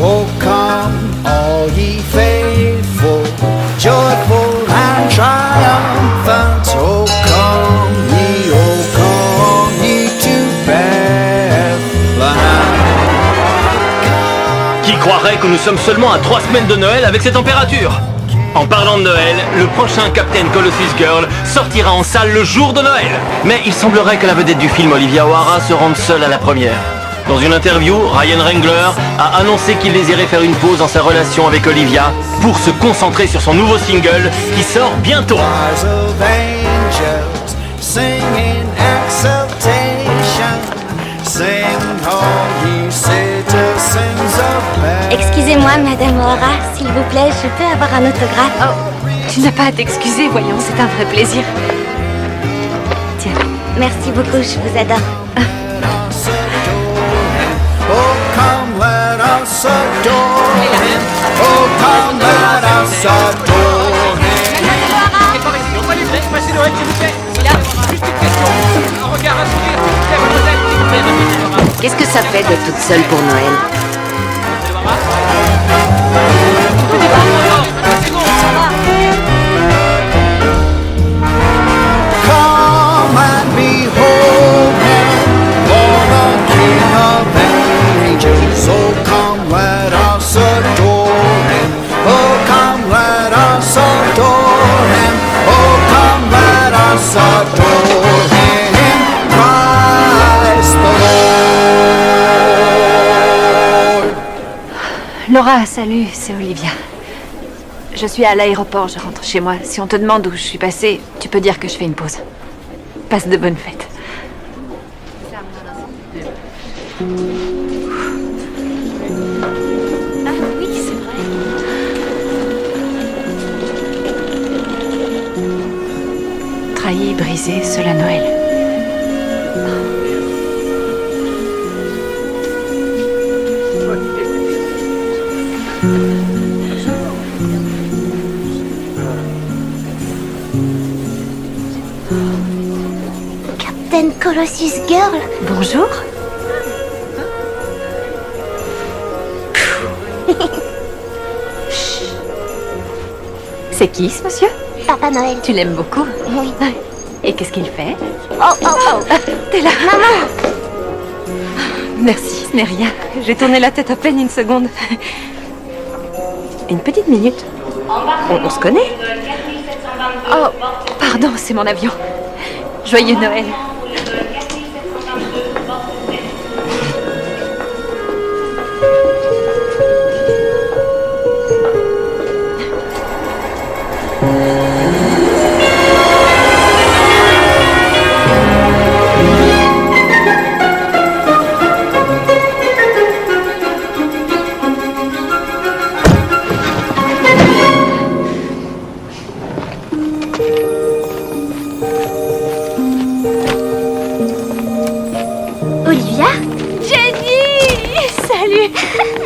Oh, come, all ye faithful, joyful and triumphant. Oh, come ye to Bethlehem. Qui croirait que nous sommes seulement à 3 semaines de Noël avec ces températures? En parlant de Noël, le prochain Captain Colossus Girl sortira en salle le jour de Noël. Mais il semblerait que la vedette du film, Olivia O'Hara, se rende seule à la première. Dans une interview, Ryan Wrangler a annoncé qu'il désirait faire une pause dans sa relation avec Olivia pour se concentrer sur son nouveau single qui sort bientôt. Choirs of angels singing exultation. Sing all ye citizens of Bethlehem. Excusez-moi, Madame O'Hara, s'il vous plaît, je peux avoir un autographe? Oh, tu n'as pas à t'excuser, voyons, c'est un vrai plaisir. Tiens. Merci beaucoup, je vous adore. Oh, come let us adore him. Oh, come let us adore him. Passez Noël, s'il vous plaît. Juste une question. Un regard, un sourire, s'il vous plaît, mademoiselle, s'il vous plaît, mademoiselle. Qu'est-ce que ça fait d'être toute seule pour Noël? Come and behold him, born a King of angels. Oh, come let us adore him. Oh, come let us adore him. Oh, come let us adore him. Christ the Lord. Laura, salut, c'est Olivia. Je suis à l'aéroport, je rentre chez moi. Si on te demande où je suis passée, tu peux dire que je fais une pause. Passe de bonnes fêtes. Ah oui, c'est vrai. Trahi, brisé, seul à Noël. Captain Colossus Girl. Bonjour. C'est qui ce monsieur? Papa Noël. Tu l'aimes beaucoup? Oui. Et qu'est-ce qu'il fait? Oh, oh, oh. T'es là? Maman. Merci, ce n'est rien. J'ai tourné la tête à peine une seconde. Une petite minute. On se connaît? Oh, pardon, c'est mon avion. Joyeux Noël. Olivia? Jenny! Salut!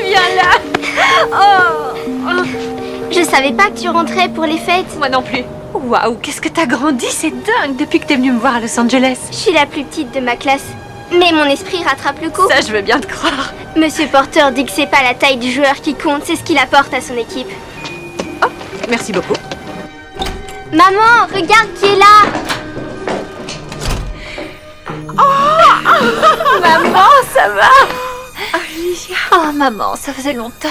Viens là! Oh! Je savais pas que tu rentrais pour les fêtes. Moi non plus. Waouh, qu'est-ce que t'as grandi, c'est dingue depuis que t'es venue me voir à Los Angeles. Je suis la plus petite de ma classe. Mais mon esprit rattrape le coup. Ça, je veux bien te croire. Monsieur Porter dit que c'est pas la taille du joueur qui compte, c'est ce qu'il apporte à son équipe. Oh, merci beaucoup. Maman, regarde qui est là. Maman, ça va? Olivia. Oh, maman, ça faisait longtemps.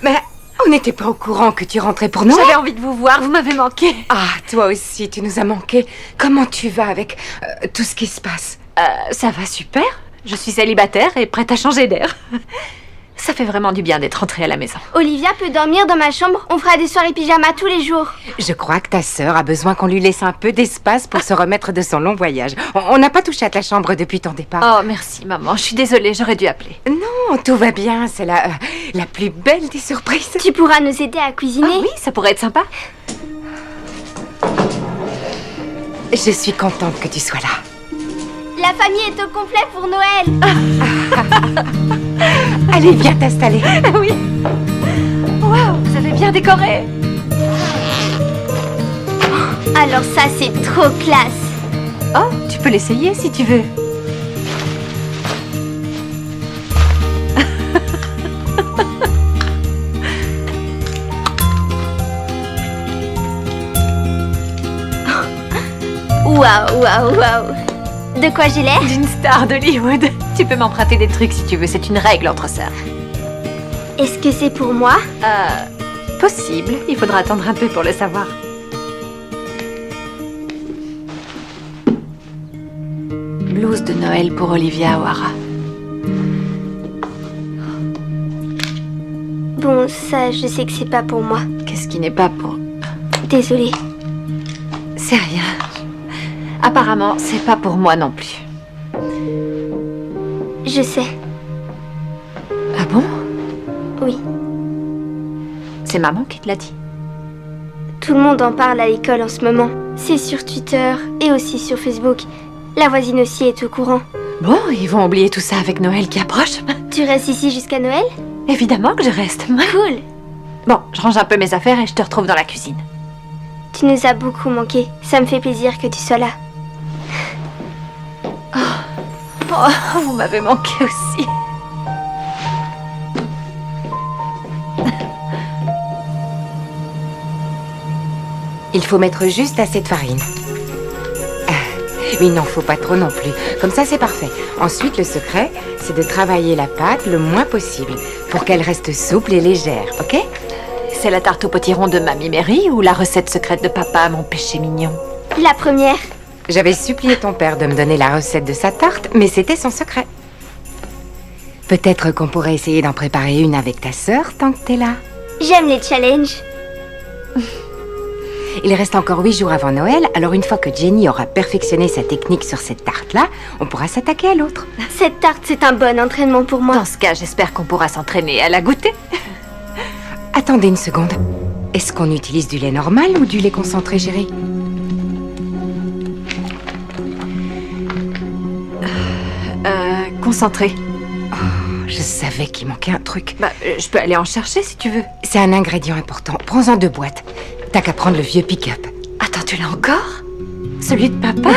Mais on n'était pas au courant que tu rentrais pour Noël. J'avais envie de vous voir, vous m'avez manqué. Ah, toi aussi, tu nous as manqué. Comment tu vas avec tout ce qui se passe? Ça va super. Je suis célibataire et prête à changer d'air. Ça fait vraiment du bien d'être rentrée à la maison. Olivia peut dormir dans ma chambre. On fera des soirées pyjama tous les jours. Je crois que ta sœur a besoin qu'on lui laisse un peu d'espace pour se remettre de son long voyage. On n'a pas touché à ta chambre depuis ton départ. Oh, merci, maman. Je suis désolée, j'aurais dû appeler. Non, tout va bien. C'est la plus belle des surprises. Tu pourras nous aider à cuisiner. Ah oui, ça pourrait être sympa. Je suis contente que tu sois là. La famille est au complet pour Noël. Allez, viens t'installer. Oui. Waouh, vous avez bien décoré. Alors ça, c'est trop classe. Oh, tu peux l'essayer si tu veux. Waouh, waouh, waouh. De quoi j'ai l'air? D'une star d'Hollywood. Tu peux m'emprunter des trucs si tu veux, c'est une règle entre sœurs. Est-ce que c'est pour moi? Possible. Il faudra attendre un peu pour le savoir. Blouse de Noël pour Olivia O'Hara. Bon, ça, je sais que c'est pas pour moi. Qu'est-ce qui n'est pas pour... Désolée. C'est rien. Apparemment, c'est pas pour moi non plus. Je sais. Ah bon? Oui. C'est maman qui te l'a dit? Tout le monde en parle à l'école en ce moment. C'est sur Twitter et aussi sur Facebook. La voisine aussi est au courant. Bon, ils vont oublier tout ça avec Noël qui approche. Tu restes ici jusqu'à Noël? Évidemment que je reste. Cool. Bon, je range un peu mes affaires et je te retrouve dans la cuisine. Tu nous as beaucoup manqué. Ça me fait plaisir que tu sois là. Oh, vous m'avez manqué aussi. Il faut mettre juste assez de farine. Mais il n'en faut pas trop non plus. Comme ça, c'est parfait. Ensuite, le secret, c'est de travailler la pâte le moins possible pour qu'elle reste souple et légère, ok? C'est la tarte au potiron de Mamie Mary ou la recette secrète de papa, mon péché mignon? La première. J'avais supplié ton père de me donner la recette de sa tarte, mais c'était son secret. Peut-être qu'on pourrait essayer d'en préparer une avec ta sœur tant que t'es là. J'aime les challenges. Il reste encore 8 jours avant Noël, alors une fois que Jenny aura perfectionné sa technique sur cette tarte-là, on pourra s'attaquer à l'autre. Cette tarte, c'est un bon entraînement pour moi. Dans ce cas, j'espère qu'on pourra s'entraîner à la goûter. Attendez une seconde. Est-ce qu'on utilise du lait normal ou du lait concentré, chérie? Concentré. Oh, je savais qu'il manquait un truc. Bah, je peux aller en chercher si tu veux. C'est un ingrédient important. Prends-en 2 boîtes. T'as qu'à prendre le vieux pick-up. Attends, tu l'as encore? Celui de papa?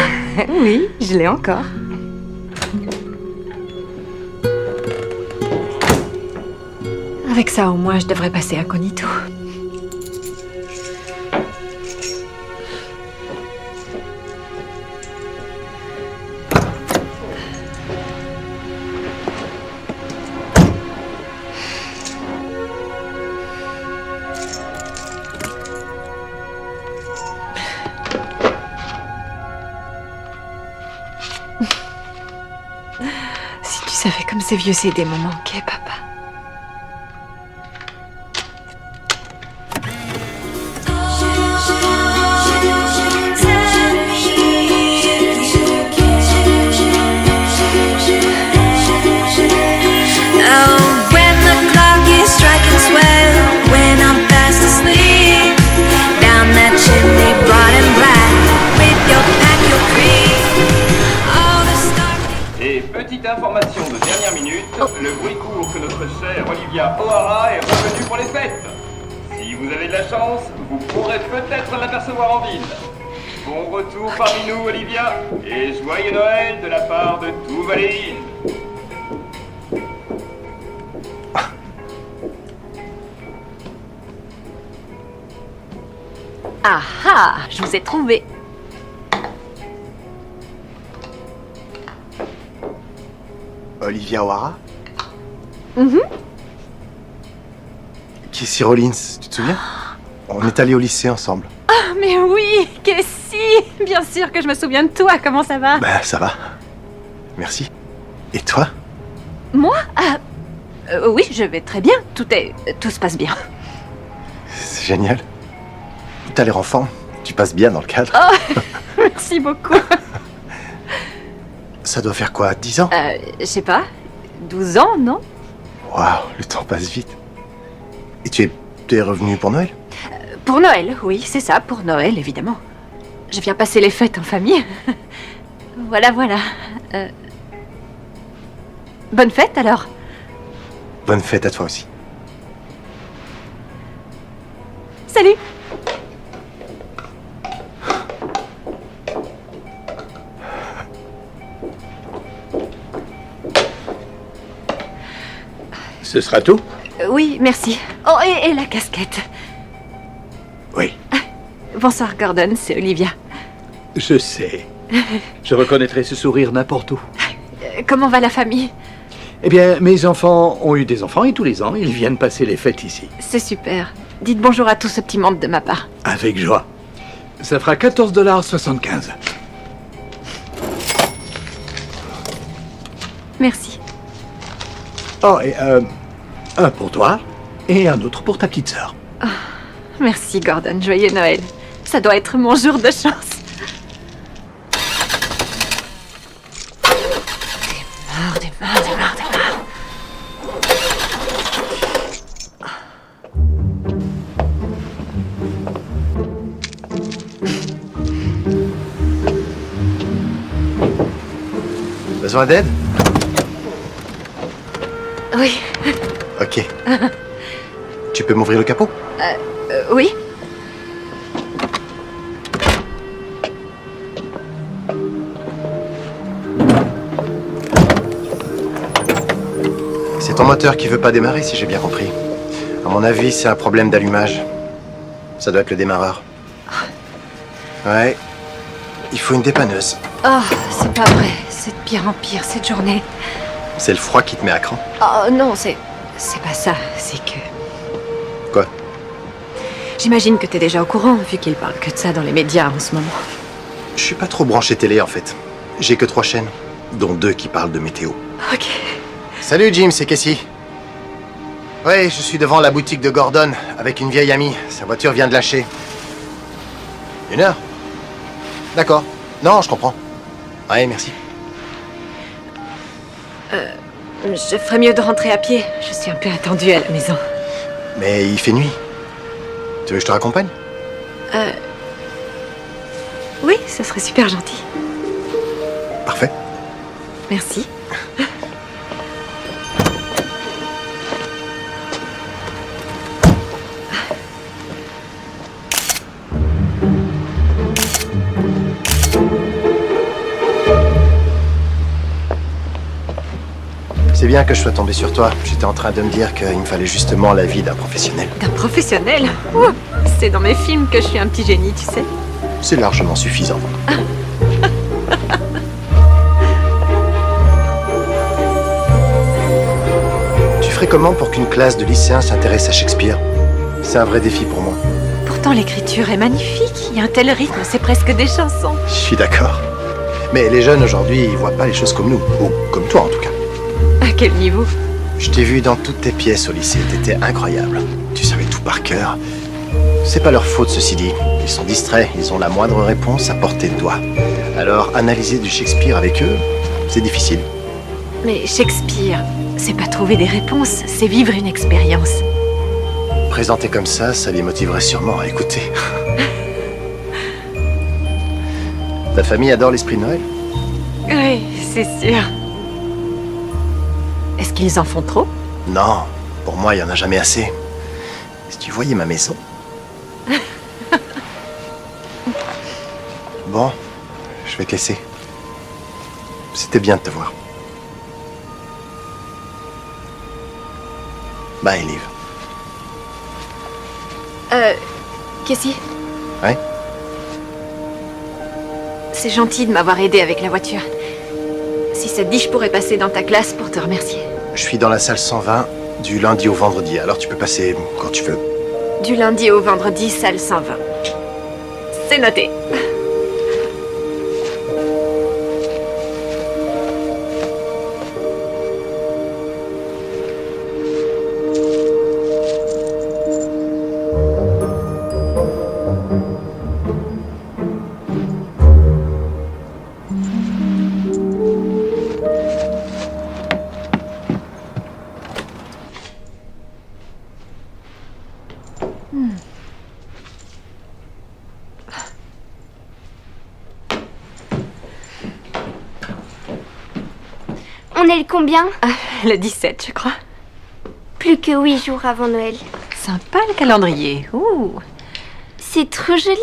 Oui, je l'ai encore. Avec ça, au moins, je devrais passer incognito. Si tu savais comme ces vieux CD m'ont manqué, papa. Et petite information de dernière minute, le bruit court que notre chère Olivia O'Hara est revenue pour les fêtes. Si vous avez de la chance, vous pourrez peut-être l'apercevoir en ville. Bon retour parmi nous, Olivia, et joyeux Noël de la part de tout Valérie. Ah ah, je vous ai trouvé. Olivia O'Hara? Mhm. Casey Rollins, tu te souviens? On est allés au lycée ensemble. Ah, mais oui, Casey. Bien sûr que je me souviens de toi. Comment ça va? Ben, ça va. Merci. Et toi? Moi? Oui, je vais très bien. Tout se passe bien. C'est génial. T'as l'air enfant. Tu passes bien dans le cadre. Oh, merci beaucoup. Ça doit faire quoi, 10 ans? Je sais pas. 12 ans, non? Waouh, le temps passe vite. Et tu es revenu pour Noël? Pour Noël, oui, c'est ça, pour Noël, évidemment. Je viens passer les fêtes en famille. Voilà. Bonne fête, alors. Bonne fête à toi aussi. Salut. Ce sera tout? Oui, merci. Oh, et la casquette. Oui, Bonsoir, Gordon, c'est Olivia. je sais. Je reconnaîtrai ce sourire n'importe où. Comment va la famille? Eh bien, mes enfants ont eu des enfants et tous les ans, ils viennent passer les fêtes ici. C'est super. Dites bonjour à tout ce petit monde de ma part. Avec joie. Ça fera 14,75 $. Merci. Oh, et un pour toi et un autre pour ta petite sœur. Merci, Gordon. Joyeux Noël. Ça doit être mon jour de chance. Démarre. Besoin d'aide? Oui, Ok. Tu peux m'ouvrir le capot? oui. C'est ton moteur qui veut pas démarrer, si j'ai bien compris. À mon avis, c'est un problème d'allumage. Ça doit être le démarreur. Ouais. Il faut une dépanneuse. Oh, c'est pas vrai. C'est de pire en pire cette journée. C'est le froid qui te met à cran. Oh non, c'est pas ça. C'est que... Quoi? J'imagine que t'es déjà au courant, vu qu'ils parlent que de ça dans les médias en ce moment. Je suis pas trop branché télé, en fait. J'ai que 3 chaînes, dont 2 qui parlent de météo. Ok. Salut Jim, c'est Cassie. Ouais, je suis devant la boutique de Gordon, avec une vieille amie. Sa voiture vient de lâcher. 1 heure? D'accord. Non, je comprends. Ouais, merci. Je ferais mieux de rentrer à pied. Je suis un peu attendue à la maison. Mais il fait nuit. Tu veux que je te raccompagne? Oui, ça serait super gentil. Parfait. Merci. C'est bien que je sois tombé sur toi. J'étais en train de me dire qu'il me fallait justement l'avis d'un professionnel. D'un professionnel? Ouh, c'est dans mes films que je suis un petit génie, tu sais. C'est largement suffisant. Tu ferais comment pour qu'une classe de lycéens s'intéresse à Shakespeare? C'est un vrai défi pour moi. Pourtant, l'écriture est magnifique. Il y a un tel rythme, c'est presque des chansons. Je suis d'accord. Mais les jeunes aujourd'hui, ils voient pas les choses comme nous. Ou comme toi en tout cas. À quel niveau? Je t'ai vu dans toutes tes pièces au lycée. T'étais incroyable. Tu savais tout par cœur. C'est pas leur faute, ceci dit. Ils sont distraits. Ils ont la moindre réponse à portée de doigt. Alors, analyser du Shakespeare avec eux, c'est difficile. Mais Shakespeare, c'est pas trouver des réponses, c'est vivre une expérience. Présenté comme ça les motiverait sûrement à écouter. Ta famille adore l'esprit de Noël? Oui, c'est sûr. Est-ce qu'ils en font trop? Non, pour moi, il y en a jamais assez. Si tu voyais ma maison. Bon, je vais te laisser. C'était bien de te voir. Bye, Liv. Cassie? Ouais? C'est gentil de m'avoir aidé avec la voiture. Si ça te dit, je pourrais passer dans ta classe pour te remercier. Je suis dans la salle 120 du lundi au vendredi, alors tu peux passer quand tu veux. Du lundi au vendredi, salle 120. C'est noté. On est le combien? Le 17, je crois. Plus que 8 jours avant Noël. Sympa le calendrier. Ouh. C'est trop joli.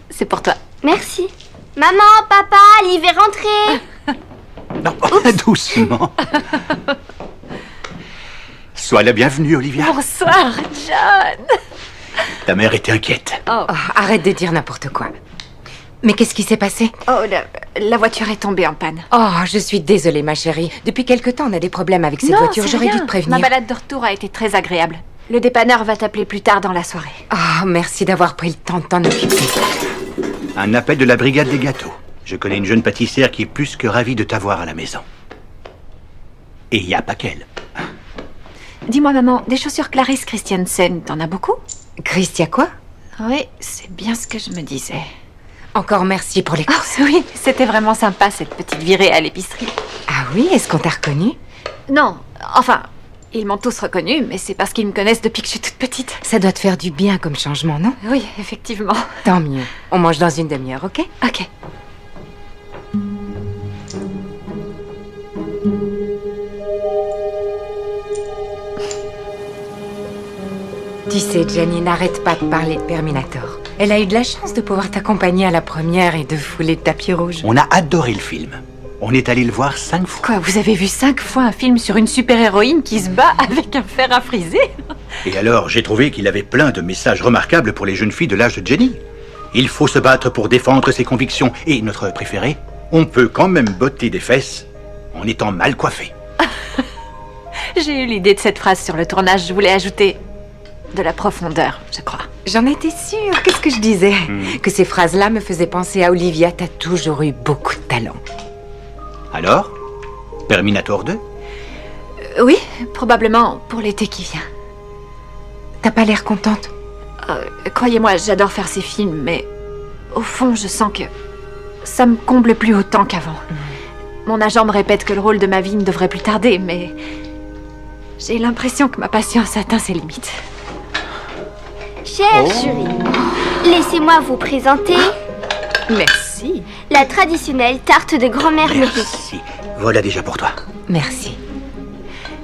C'est pour toi. Merci. Maman, papa, Liv est rentrée. Non, doucement. Sois la bienvenue, Olivia. Bonsoir, John. Ta mère était inquiète. Oh, arrête de dire n'importe quoi. Mais qu'est-ce qui s'est passé? Oh, la voiture est tombée en panne. Oh, je suis désolée, ma chérie. Depuis quelque temps, on a des problèmes avec cette voiture. c'est J'aurais dû rien. te prévenir. Ma balade de retour a été très agréable. Le dépanneur va t'appeler plus tard dans la soirée. Oh, merci d'avoir pris le temps de t'en occuper. Un appel de la brigade des gâteaux. Je connais une jeune pâtissière qui est plus que ravie de t'avoir à la maison. Et il n'y a pas qu'elle. Dis-moi, maman, des chaussures Clarisse Christiansen, t'en as beaucoup? Christia, quoi? Oui, c'est bien ce que je me disais. Encore merci pour les Oh, courses. oui, c'était vraiment sympa cette petite virée à l'épicerie. Ah oui, est-ce qu'on t'a reconnu? Non, enfin, ils m'ont tous reconnue, mais c'est parce qu'ils me connaissent depuis que je suis toute petite. Ça doit te faire du bien comme changement, non? Oui, effectivement. Tant mieux. On mange dans une demi-heure, ok? Ok. Tu sais, Jenny n'arrête pas de parler de Terminator. Elle a eu de la chance de pouvoir t'accompagner à la première et de fouler le tapis rouge. On a adoré le film. On est allé le voir 5 fois. Quoi, vous avez vu 5 fois un film sur une super-héroïne qui se bat avec un fer à friser? Et alors, j'ai trouvé qu'il avait plein de messages remarquables pour les jeunes filles de l'âge de Jenny. Il faut se battre pour défendre ses convictions. Et notre préféré, on peut quand même botter des fesses en étant mal coiffé. J'ai eu l'idée de cette phrase sur le tournage. Je voulais ajouter de la profondeur, je crois. J'en étais sûre. Qu'est-ce que je disais? Que ces phrases-là me faisaient penser à Olivia. T'as toujours eu beaucoup de talent. Alors, Terminator 2? Oui, probablement pour l'été qui vient. T'as pas l'air contente? Croyez-moi, j'adore faire ces films, mais au fond, je sens que ça me comble plus autant qu'avant. Mon agent me répète que le rôle de ma vie ne devrait plus tarder, mais j'ai l'impression que ma patience atteint ses limites. Cher jury, laissez-moi vous présenter Merci. la traditionnelle tarte de grand-mère Marie. Merci. Voilà déjà pour toi. Merci.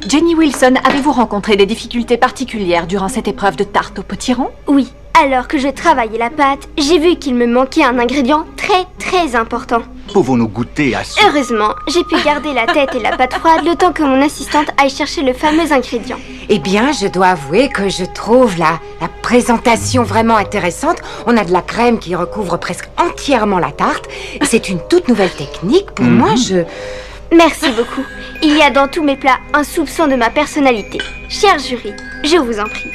Jenny Wilson, avez-vous rencontré des difficultés particulières durant cette épreuve de tarte au potiron? Oui, alors que je travaillais la pâte, j'ai vu qu'il me manquait un ingrédient très important. Pouvons-nous goûter à ce... Heureusement, j'ai pu garder la tête et la pâte froide le temps que mon assistante aille chercher le fameux ingrédient. Eh bien, je dois avouer que je trouve la présentation vraiment intéressante. On a de la crème qui recouvre presque entièrement la tarte. C'est une toute nouvelle technique. Pour moi, Merci beaucoup. Il y a dans tous mes plats un soupçon de ma personnalité. Cher jury, je vous en prie.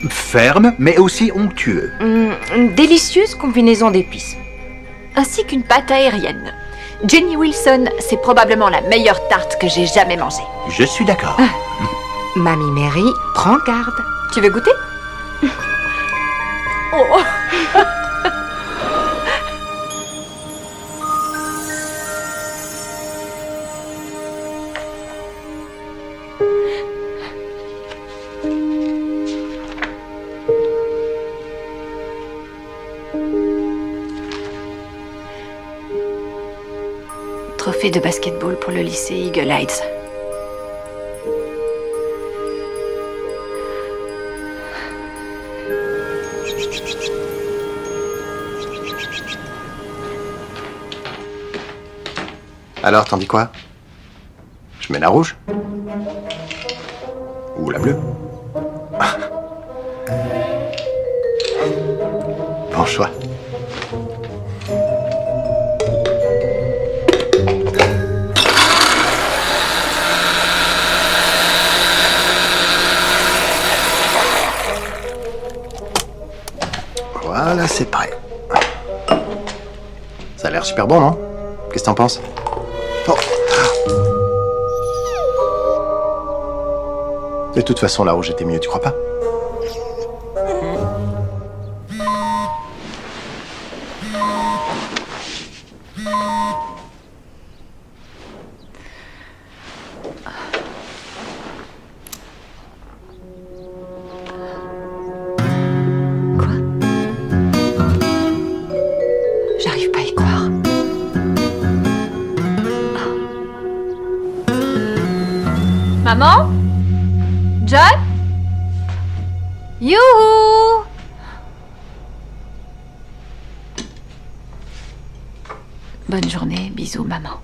Ferme, mais aussi onctueux. Une délicieuse combinaison d'épices. Ainsi qu'une pâte aérienne. Jenny Wilson, c'est probablement la meilleure tarte que j'ai jamais mangée. Je suis d'accord. Mamie Mary, prends garde. Tu veux goûter? Oh. Trophée de basketball pour le lycée Eagle Heights. Alors, t'en dis quoi? Je mets la rouge? Ou la bleue? Bon choix. Voilà, c'est prêt. Ça a l'air super bon, non? Qu'est-ce que t'en penses? Oh. De toute façon, la rouge était mieux, tu crois pas? J'arrive pas à y croire. Maman? John? Youhou! Bonne journée, bisous maman.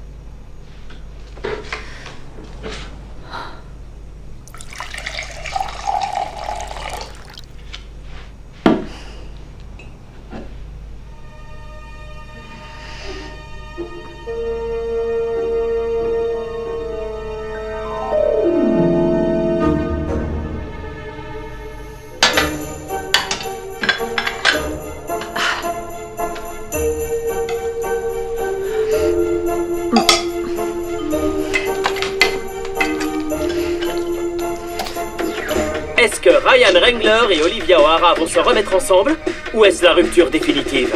Est-ce que Ryan Wrangler et Olivia O'Hara vont se remettre ensemble, ou est-ce la rupture définitive?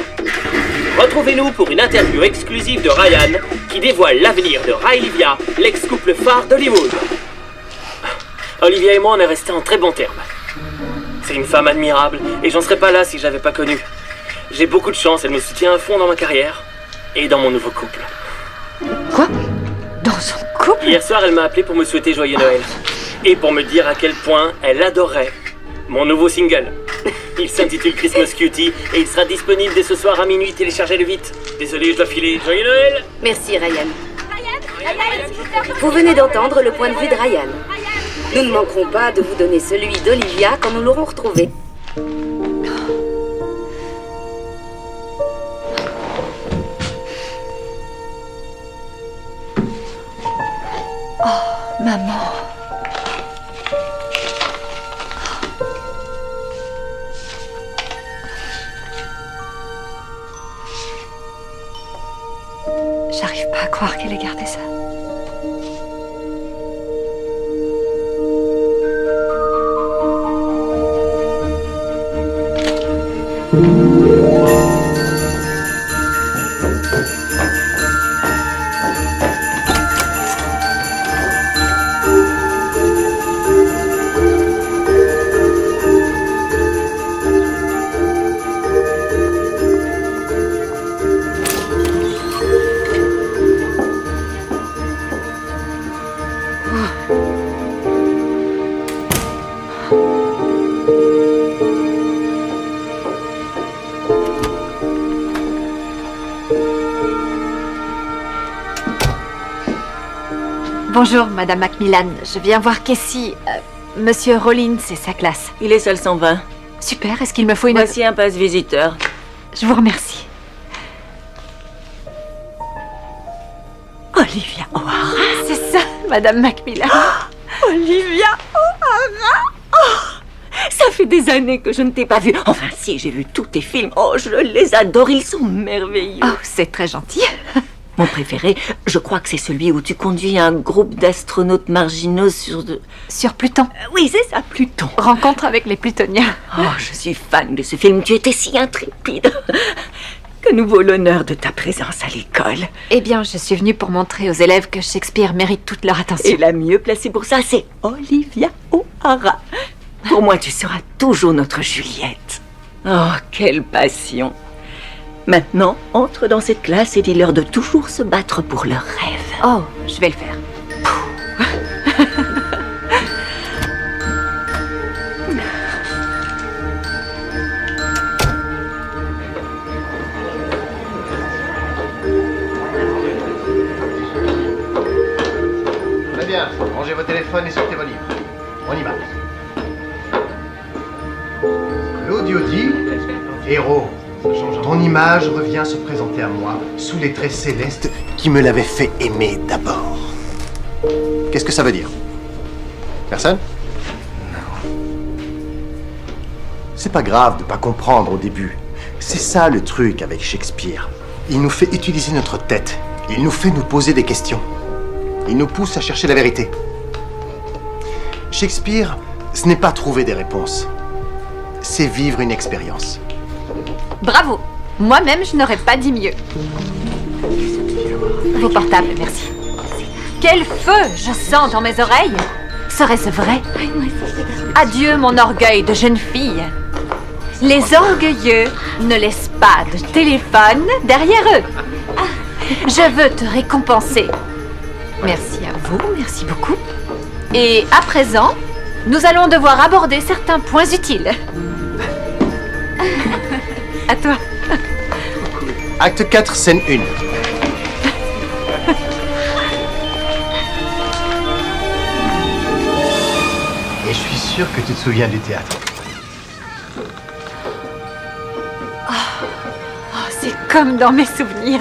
Retrouvez-nous pour une interview exclusive de Ryan qui dévoile l'avenir de Olivia, l'ex-couple phare d'Hollywood. Olivia et moi, on est restés en très bons termes. C'est une femme admirable, et j'en serais pas là si je l'avais pas connue. J'ai beaucoup de chance, elle me soutient à fond dans ma carrière et dans mon nouveau couple. Quoi? Dans son couple? Hier soir, elle m'a appelé pour me souhaiter joyeux Noël. Et pour me dire à quel point elle adorait mon nouveau single. Il s'intitule Christmas Cutie et il sera disponible dès ce soir à minuit. Téléchargez-le vite. Désolé, je dois filer. Joyeux Noël! Merci Ryan. Vous venez d'entendre le point de vue de Ryan. Nous ne manquerons pas de vous donner celui d'Olivia quand nous l'aurons retrouvé. Oh, maman. J'arrive pas à croire qu'elle ait gardé ça. Bonjour, Madame Macmillan. Je viens voir Casey. Monsieur Rollins et sa classe. Il est seul 120. Super, est-ce qu'il me faut une... Voici un passe visiteur. Je vous remercie. Olivia O'Hara. C'est ça, Madame Macmillan. Olivia O'Hara. Ça fait des années que je ne t'ai pas vue. Enfin, si, j'ai vu tous tes films. Oh, je les adore, ils sont merveilleux. Oh, c'est très gentil. Mon préféré, je crois que c'est celui où tu conduis un groupe d'astronautes marginaux Sur Pluton. Oui, c'est ça, Pluton. Rencontre avec les Plutoniens. Oh, je suis fan de ce film. Tu étais si intrépide. Que nous vaut l'honneur de ta présence à l'école. Eh bien, je suis venue pour montrer aux élèves que Shakespeare mérite toute leur attention. Et la mieux placée pour ça, c'est Olivia O'Hara. Pour moi, tu seras toujours notre Juliette. Oh, quelle passion. Maintenant, entre dans cette classe et dis-leur de toujours se battre pour leurs rêves. Oh, je vais le faire. Très bien, rangez vos téléphones et sortez vos livres. On y va. Claudio dit, héros, ton image revient se présenter à moi sous les traits célestes qui me l'avaient fait aimer d'abord. Qu'est-ce que ça veut dire? Personne? Non. C'est pas grave de pas comprendre au début. C'est ça le truc avec Shakespeare. Il nous fait utiliser notre tête. Il nous fait nous poser des questions. Il nous pousse à chercher la vérité. Shakespeare, ce n'est pas trouver des réponses. C'est vivre une expérience. Bravo. Moi-même, je n'aurais pas dit mieux. Vos portables, merci. Quel feu je sens dans mes oreilles. Serait-ce vrai? Adieu, mon orgueil de jeune fille. Les orgueilleux ne laissent pas de téléphone derrière eux. Je veux te récompenser. Merci à vous, merci beaucoup. Et à présent, nous allons devoir aborder certains points utiles. À toi. Acte 4, scène 1. Et je suis sûr que tu te souviens du théâtre. C'est comme dans mes souvenirs.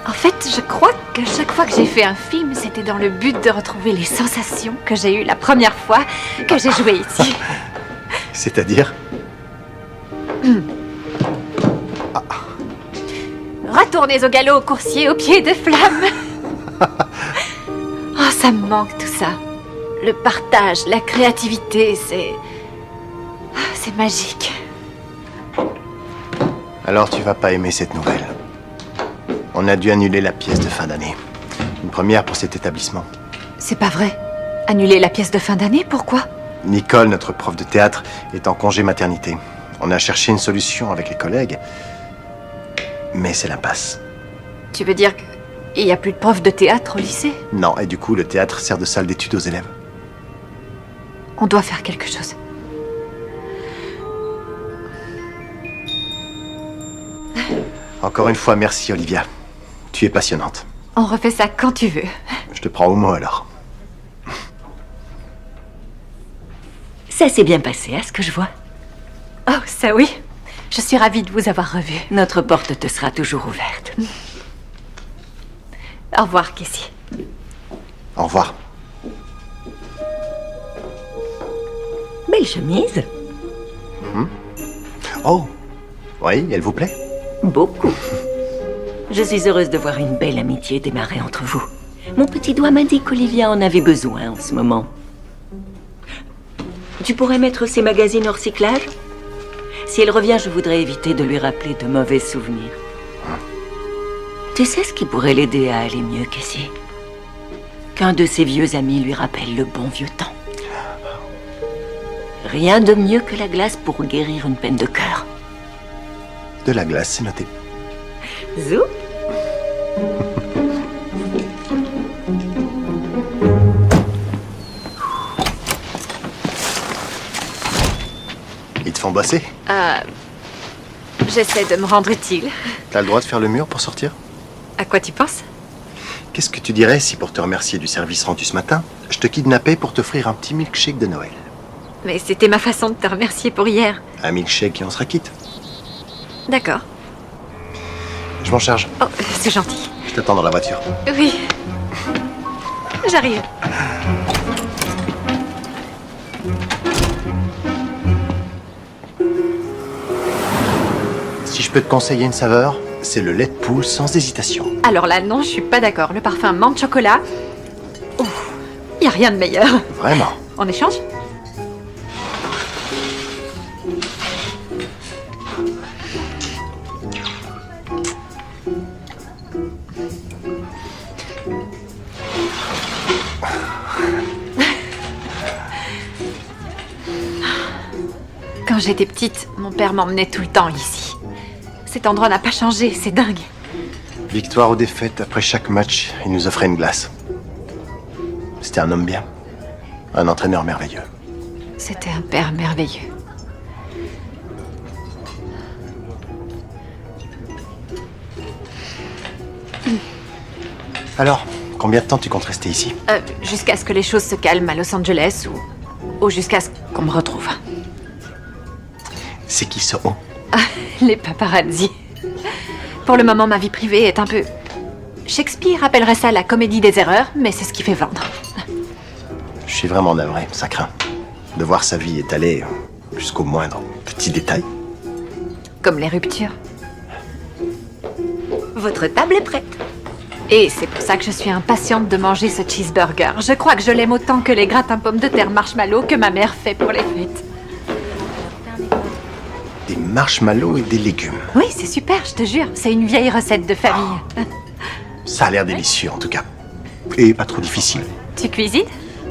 En fait, je crois que chaque fois que j'ai fait un film, c'était dans le but de retrouver les sensations que j'ai eues la première fois que j'ai joué ici. C'est-à-dire? Retournez au galop, coursier aux pieds de flamme. Oh, ça me manque tout ça. Le partage, la créativité, c'est magique. Alors tu vas pas aimer cette nouvelle. On a dû annuler la pièce de fin d'année. Une première pour cet établissement. C'est pas vrai. Annuler la pièce de fin d'année, pourquoi? Nicole, notre prof de théâtre, est en congé maternité. On a cherché une solution avec les collègues, mais c'est l'impasse. Tu veux dire qu'il n'y a plus de prof de théâtre au lycée? Non, et du coup, le théâtre sert de salle d'études aux élèves. On doit faire quelque chose. Encore une fois, merci Olivia. Tu es passionnante. On refait ça quand tu veux. Je te prends au mot alors. Ça s'est bien passé, à ce que je vois. Oh, ça oui. Je suis ravie de vous avoir revu. Notre porte te sera toujours ouverte. Au revoir, Cassie. Au revoir. Belle chemise. Oh, oui, elle vous plaît? Beaucoup. Je suis heureuse de voir une belle amitié démarrer entre vous. Mon petit doigt m'a dit qu'Olivia en avait besoin en ce moment. Tu pourrais mettre ces magazines hors cyclage? Si elle revient, je voudrais éviter de lui rappeler de mauvais souvenirs. Tu sais ce qui pourrait l'aider à aller mieux, Cassie? Qu'un de ses vieux amis lui rappelle le bon vieux temps. Rien de mieux que la glace pour guérir une peine de cœur. De la glace, c'est noté. Zou. Ils te font bosser? J'essaie de me rendre utile. T'as le droit de faire le mur pour sortir? À quoi tu penses? Qu'est-ce que tu dirais si, pour te remercier du service rendu ce matin, je te kidnappais pour t'offrir un petit milkshake de Noël? Mais c'était ma façon de te remercier pour hier. Un milkshake et on sera quitte. D'accord. Je m'en charge. Oh, c'est gentil. Je t'attends dans la voiture. Oui. J'arrive. Si je peux te conseiller une saveur, c'est le lait de poule sans hésitation. Alors là, non, je suis pas d'accord. Le parfum menthe chocolat. Oh, y a rien de meilleur. Vraiment? On échange? Quand j'étais petite, mon père m'emmenait tout le temps ici. Cet endroit n'a pas changé, c'est dingue. Victoire ou défaite, après chaque match, il nous offrait une glace. C'était un homme bien. Un entraîneur merveilleux. C'était un père merveilleux. Alors, combien de temps tu comptes rester ici? Jusqu'à ce que les choses se calment à Los Angeles ou jusqu'à ce qu'on me retrouve. C'est qui ce haut? Les paparazzi. Pour le moment, ma vie privée est un peu... Shakespeare appellerait ça la comédie des erreurs, mais c'est ce qui fait vendre. Je suis vraiment navré, ça craint. De voir sa vie étalée jusqu'au moindre petit détail. Comme les ruptures. Votre table est prête. Et c'est pour ça que je suis impatiente de manger ce cheeseburger. Je crois que je l'aime autant que les gratins pommes de terre marshmallow que ma mère fait pour les fêtes. Des marshmallows et des légumes. Oui, c'est super, je te jure. C'est une vieille recette de famille. Ça a l'air délicieux en tout cas. Et pas trop difficile. Tu cuisines?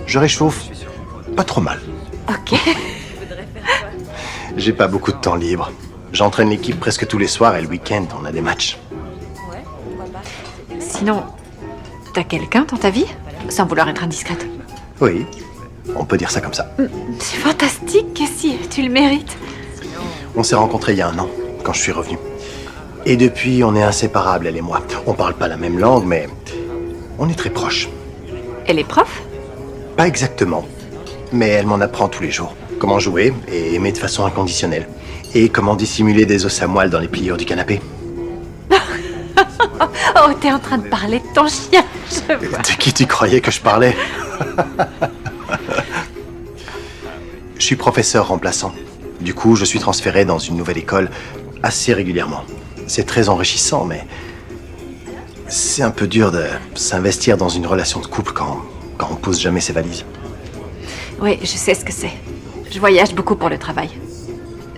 Je réchauffe pas trop mal. Ok. J'ai pas beaucoup de temps libre. J'entraîne l'équipe presque tous les soirs et le week-end, on a des matchs. Sinon, t'as quelqu'un dans ta vie? Sans vouloir être indiscrète. Oui, on peut dire ça comme ça. C'est fantastique, Cassie, tu le mérites. On s'est rencontrés il y a 1 an, quand je suis revenu. Et depuis, on est inséparables, elle et moi. On parle pas la même langue, mais on est très proches. Elle est prof? Pas exactement, mais elle m'en apprend tous les jours. Comment jouer et aimer de façon inconditionnelle. Et comment dissimuler des os à moelle dans les pliures du canapé. Oh, t'es en train de parler de ton chien, je vois. De qui tu croyais que je parlais? Je suis professeur remplaçant. Du coup, je suis transféré dans une nouvelle école assez régulièrement. C'est très enrichissant, mais c'est un peu dur de s'investir dans une relation de couple quand on pose jamais ses valises. Oui, je sais ce que c'est. Je voyage beaucoup pour le travail.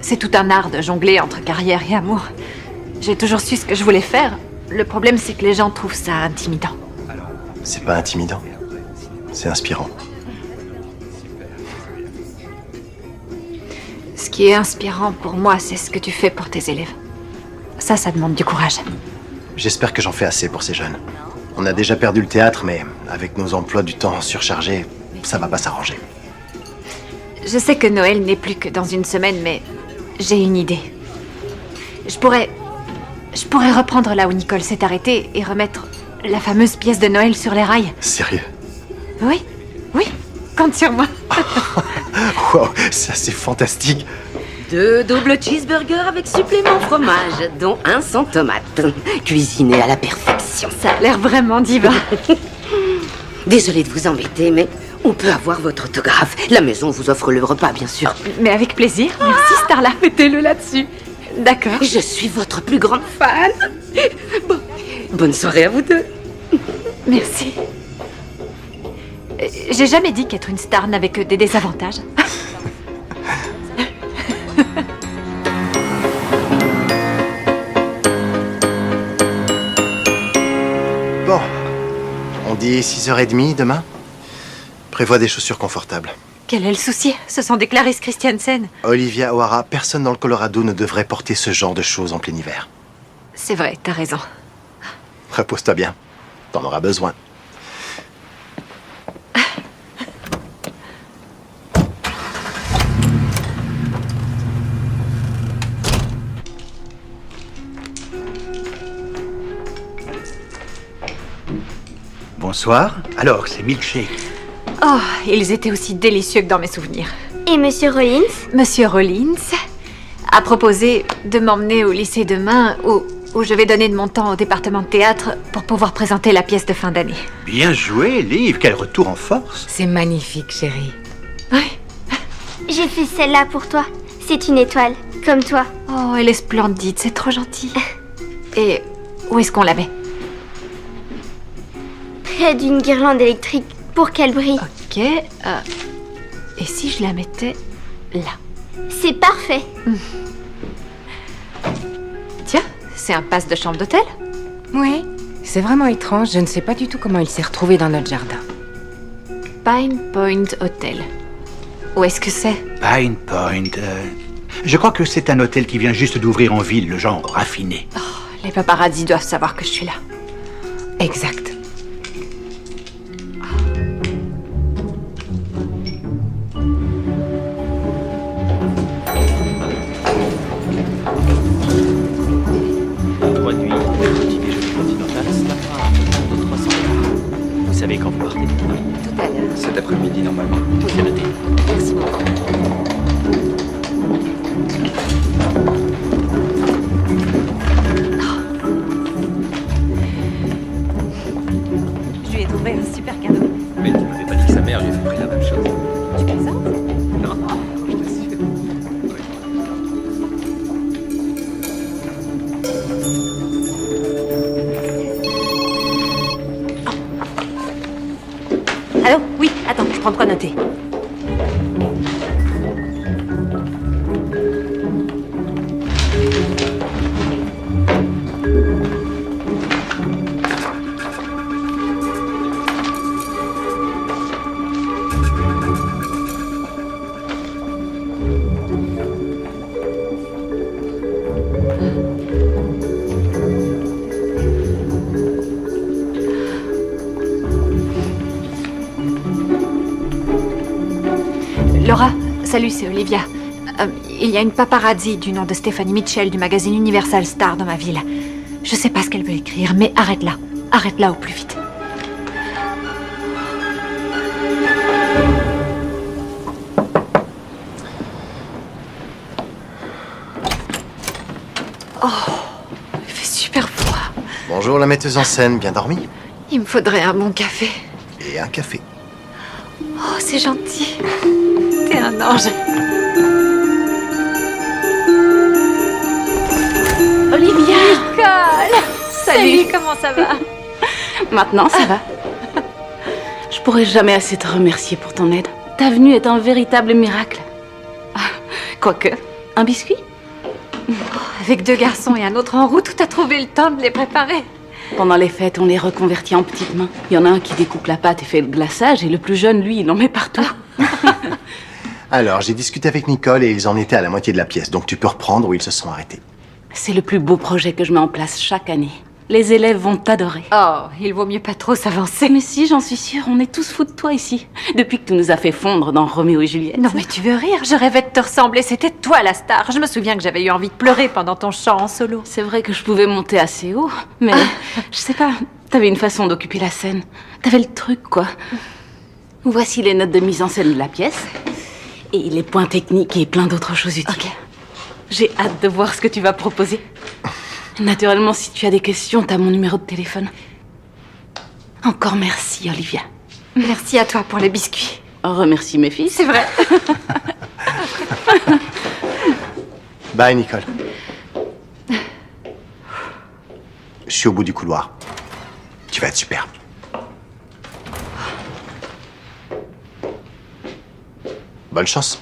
C'est tout un art de jongler entre carrière et amour. J'ai toujours su ce que je voulais faire. Le problème, c'est que les gens trouvent ça intimidant. C'est pas intimidant. C'est inspirant. Ce qui est inspirant pour moi, c'est ce que tu fais pour tes élèves. Ça demande du courage. J'espère que j'en fais assez pour ces jeunes. On a déjà perdu le théâtre, mais avec nos emplois du temps surchargés, ça va pas s'arranger. Je sais que Noël n'est plus que dans une semaine, mais j'ai une idée. Je pourrais reprendre là où Nicole s'est arrêtée et remettre la fameuse pièce de Noël sur les rails. Sérieux? Oui, compte sur moi. Wow, ça c'est fantastique. 2 doubles cheeseburgers avec supplément fromage, dont un sans tomate. Cuisiné à la perfection. Ça a l'air vraiment divin. Désolée de vous embêter, mais on peut avoir votre autographe. La maison vous offre le repas, bien sûr. Mais avec plaisir. Merci, Starla. Mettez-le là-dessus. D'accord. Je suis votre plus grande fan. Bon, bonne soirée à vous deux. Merci. J'ai jamais dit qu'être une star n'avait que des désavantages. Bon, on dit 6h30 demain. Prévois des chaussures confortables. Quel est le souci? Ce sont des Clarice Christiansen. Olivia O'Hara, personne dans le Colorado ne devrait porter ce genre de choses en plein hiver. C'est vrai, t'as raison. Repose-toi bien. T'en auras besoin. Bonsoir. Alors, c'est milkshake. Oh, ils étaient aussi délicieux que dans mes souvenirs. Et Monsieur Rollins? Monsieur Rollins a proposé de m'emmener au lycée demain où je vais donner de mon temps au département de théâtre pour pouvoir présenter la pièce de fin d'année. Bien joué, Liv. Quel retour en force. C'est magnifique, chérie. Oui. J'ai fait celle-là pour toi. C'est une étoile, comme toi. Oh, elle est splendide, c'est trop gentil. Et où est-ce qu'on la met? Près d'une guirlande électrique pour qu'elle brille. Ok. Et si je la mettais là? C'est parfait. Tiens, c'est un pass de chambre d'hôtel? Oui, c'est vraiment étrange. Je ne sais pas du tout comment il s'est retrouvé dans notre jardin. Pine Point Hotel. Où est-ce que c'est? Pine Point. Je crois que c'est un hôtel qui vient juste d'ouvrir en ville, le genre raffiné. Oh, les paparazzis doivent savoir que je suis là. Exact. Produit petit déjeuner continental, snack de 300 $. Vous savez quand vous partez? Tout à l'heure. Cet après-midi, normalement. C'est noté. Merci beaucoup. Je lui ai trouvé un super cadeau. Mais tu m'avais pas dit que sa mère lui avait pris la même chose. Tu plaisantes? Non, je t'assure. Allô? Oui, attends, je prends de quoi noter. Laura, salut, c'est Olivia. Il y a une paparazzi du nom de Stephanie Mitchell du magazine Universal Star dans ma ville. Je sais pas ce qu'elle veut écrire, mais arrête-la. Arrête-la au plus vite. Oh, il fait super froid. Bonjour la metteuse en scène, bien dormi? Il me faudrait un bon café. Et un café. Oh, c'est gentil. T'es un ange. Olivia! Nicole! Salut, comment ça va? Maintenant, ça va. Je pourrais jamais assez te remercier pour ton aide. Ta venue est un véritable miracle. Quoique, un biscuit? Avec 2 garçons et un autre en route, t'as trouvé le temps de les préparer. Pendant les fêtes, on les reconvertit en petites mains. Il y en a un qui découpe la pâte et fait le glaçage, et le plus jeune, lui, il en met partout. Alors, j'ai discuté avec Nicole et ils en étaient à la moitié de la pièce, donc tu peux reprendre où ils se sont arrêtés. C'est le plus beau projet que je mets en place chaque année. Les élèves vont t'adorer. Oh, il vaut mieux pas trop s'avancer. Mais si, j'en suis sûre, on est tous fous de toi ici. Depuis que tu nous as fait fondre dans Roméo et Juliette. Non mais tu veux rire, je rêvais de te ressembler, c'était toi la star. Je me souviens que j'avais eu envie de pleurer pendant ton chant en solo. C'est vrai que je pouvais monter assez haut, mais je sais pas, t'avais une façon d'occuper la scène. T'avais le truc, quoi. Voici les notes de mise en scène de la pièce, et les points techniques et plein d'autres choses utiles. Ok. J'ai hâte de voir ce que tu vas proposer. Naturellement, si tu as des questions, t'as mon numéro de téléphone. Encore merci, Olivia. Merci à toi pour les biscuits. Remercie mes filles. C'est vrai. Bye, Nicole. Je suis au bout du couloir. Tu vas être super. Bonne chance.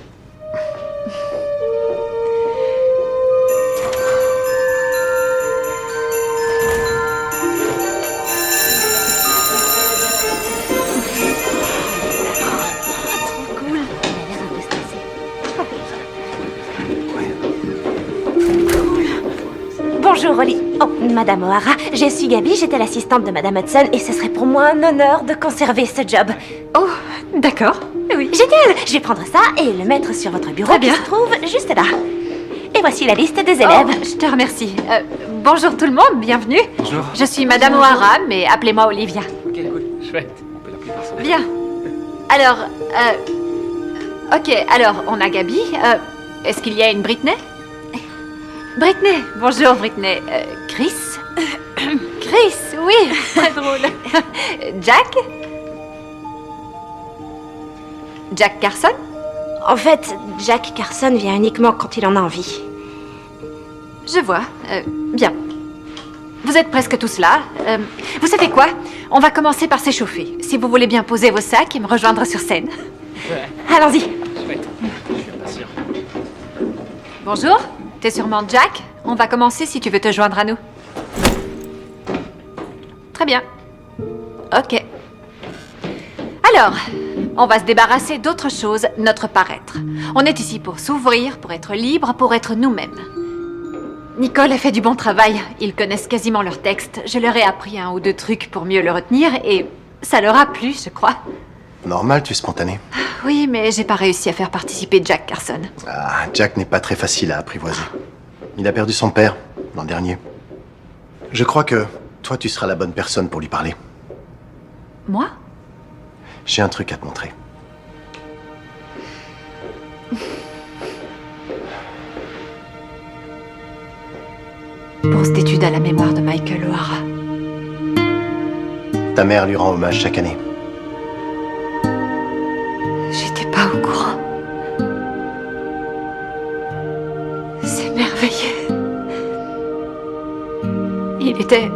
Bonjour, Oli. Oh, Madame O'Hara, je suis Gabi, j'étais l'assistante de Madame Hudson et ce serait pour moi un honneur de conserver ce job. Oh, d'accord. Oui. Génial. Je vais prendre ça et le mettre sur votre bureau Très bien. qui se trouve juste là. Et voici la liste des élèves. Oh, je te remercie. Bonjour tout le monde, bienvenue. Bonjour. Je suis Madame O'Hara, mais appelez-moi Olivia. Ok, cool. Chouette. On peut l'appeler par ça. Bien. Alors, ok, alors, on a Gabi. Est-ce qu'il y a une Britney? Britney. Bonjour, Britney. Chris? Chris, oui, très drôle. Jack? Jack Carson? En fait, Jack Carson vient uniquement quand il en a envie. Je vois. Bien. Vous êtes presque tous là. Vous savez quoi? On va commencer par s'échauffer. Si vous voulez bien poser vos sacs et me rejoindre sur scène. Ouais. Allons-y. Chouette. Je suis impatient. Bonjour. T'es sûrement Jack? On va commencer si tu veux te joindre à nous. Très bien. Ok. Alors, on va se débarrasser d'autre chose, notre paraître. On est ici pour s'ouvrir, pour être libre, pour être nous-mêmes. Nicole a fait du bon travail. Ils connaissent quasiment leur texte. Je leur ai appris 1 ou 2 trucs pour mieux le retenir et ça leur a plu, je crois. Normal, tu es spontané. Oui, mais j'ai pas réussi à faire participer Jack Carson. Ah, Jack n'est pas très facile à apprivoiser. Il a perdu son père l'an dernier. Je crois que toi, tu seras la bonne personne pour lui parler. Moi? J'ai un truc à te montrer. Bourse d'études à la mémoire de Michael O'Hara. Ta mère lui rend hommage chaque année. J'étais pas au courant. C'est merveilleux. Il était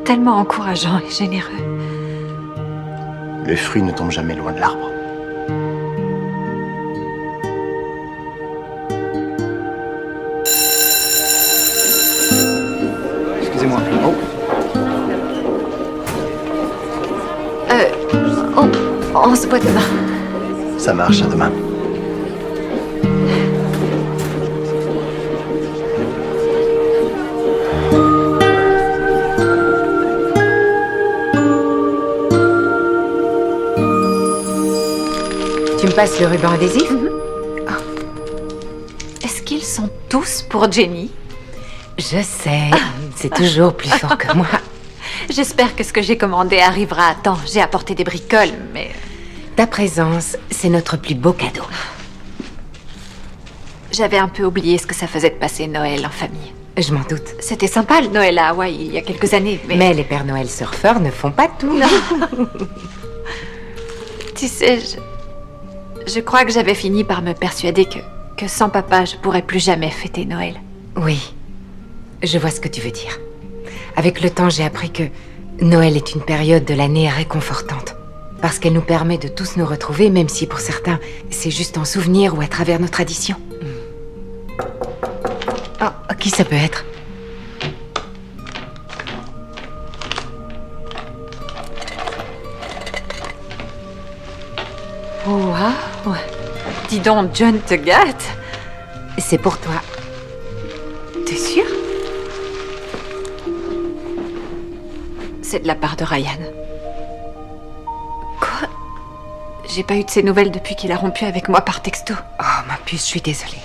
tellement encourageant et généreux. Le fruit ne tombe jamais loin de l'arbre. Excusez-moi. Oh. On se voit demain. Ça marche, à demain. Tu me passes le ruban adhésif? Est-ce qu'ils sont tous pour Jenny? Je sais, c'est toujours plus fort que moi. J'espère que ce que j'ai commandé arrivera à temps. J'ai apporté des bricoles, mais... Ta présence, c'est notre plus beau cadeau. J'avais un peu oublié ce que ça faisait de passer Noël en famille. Je m'en doute. C'était sympa le Noël à Hawaï il y a quelques années, mais les Pères Noël surfeurs ne font pas tout. Non. Tu sais, je crois que j'avais fini par me persuader que sans papa, je pourrais plus jamais fêter Noël. Oui, je vois ce que tu veux dire. Avec le temps, j'ai appris que Noël est une période de l'année réconfortante. parce qu'elle nous permet de tous nous retrouver, même si pour certains, c'est juste en souvenir ou à travers nos traditions. Oh, qui ça peut être? Waouh! Dis donc, John te gâte. C'est pour toi. T'es sûr? C'est de la part de Ryan. Quoi? J'ai pas eu de ses nouvelles depuis qu'il a rompu avec moi par texto. Oh, ma puce, je suis désolée.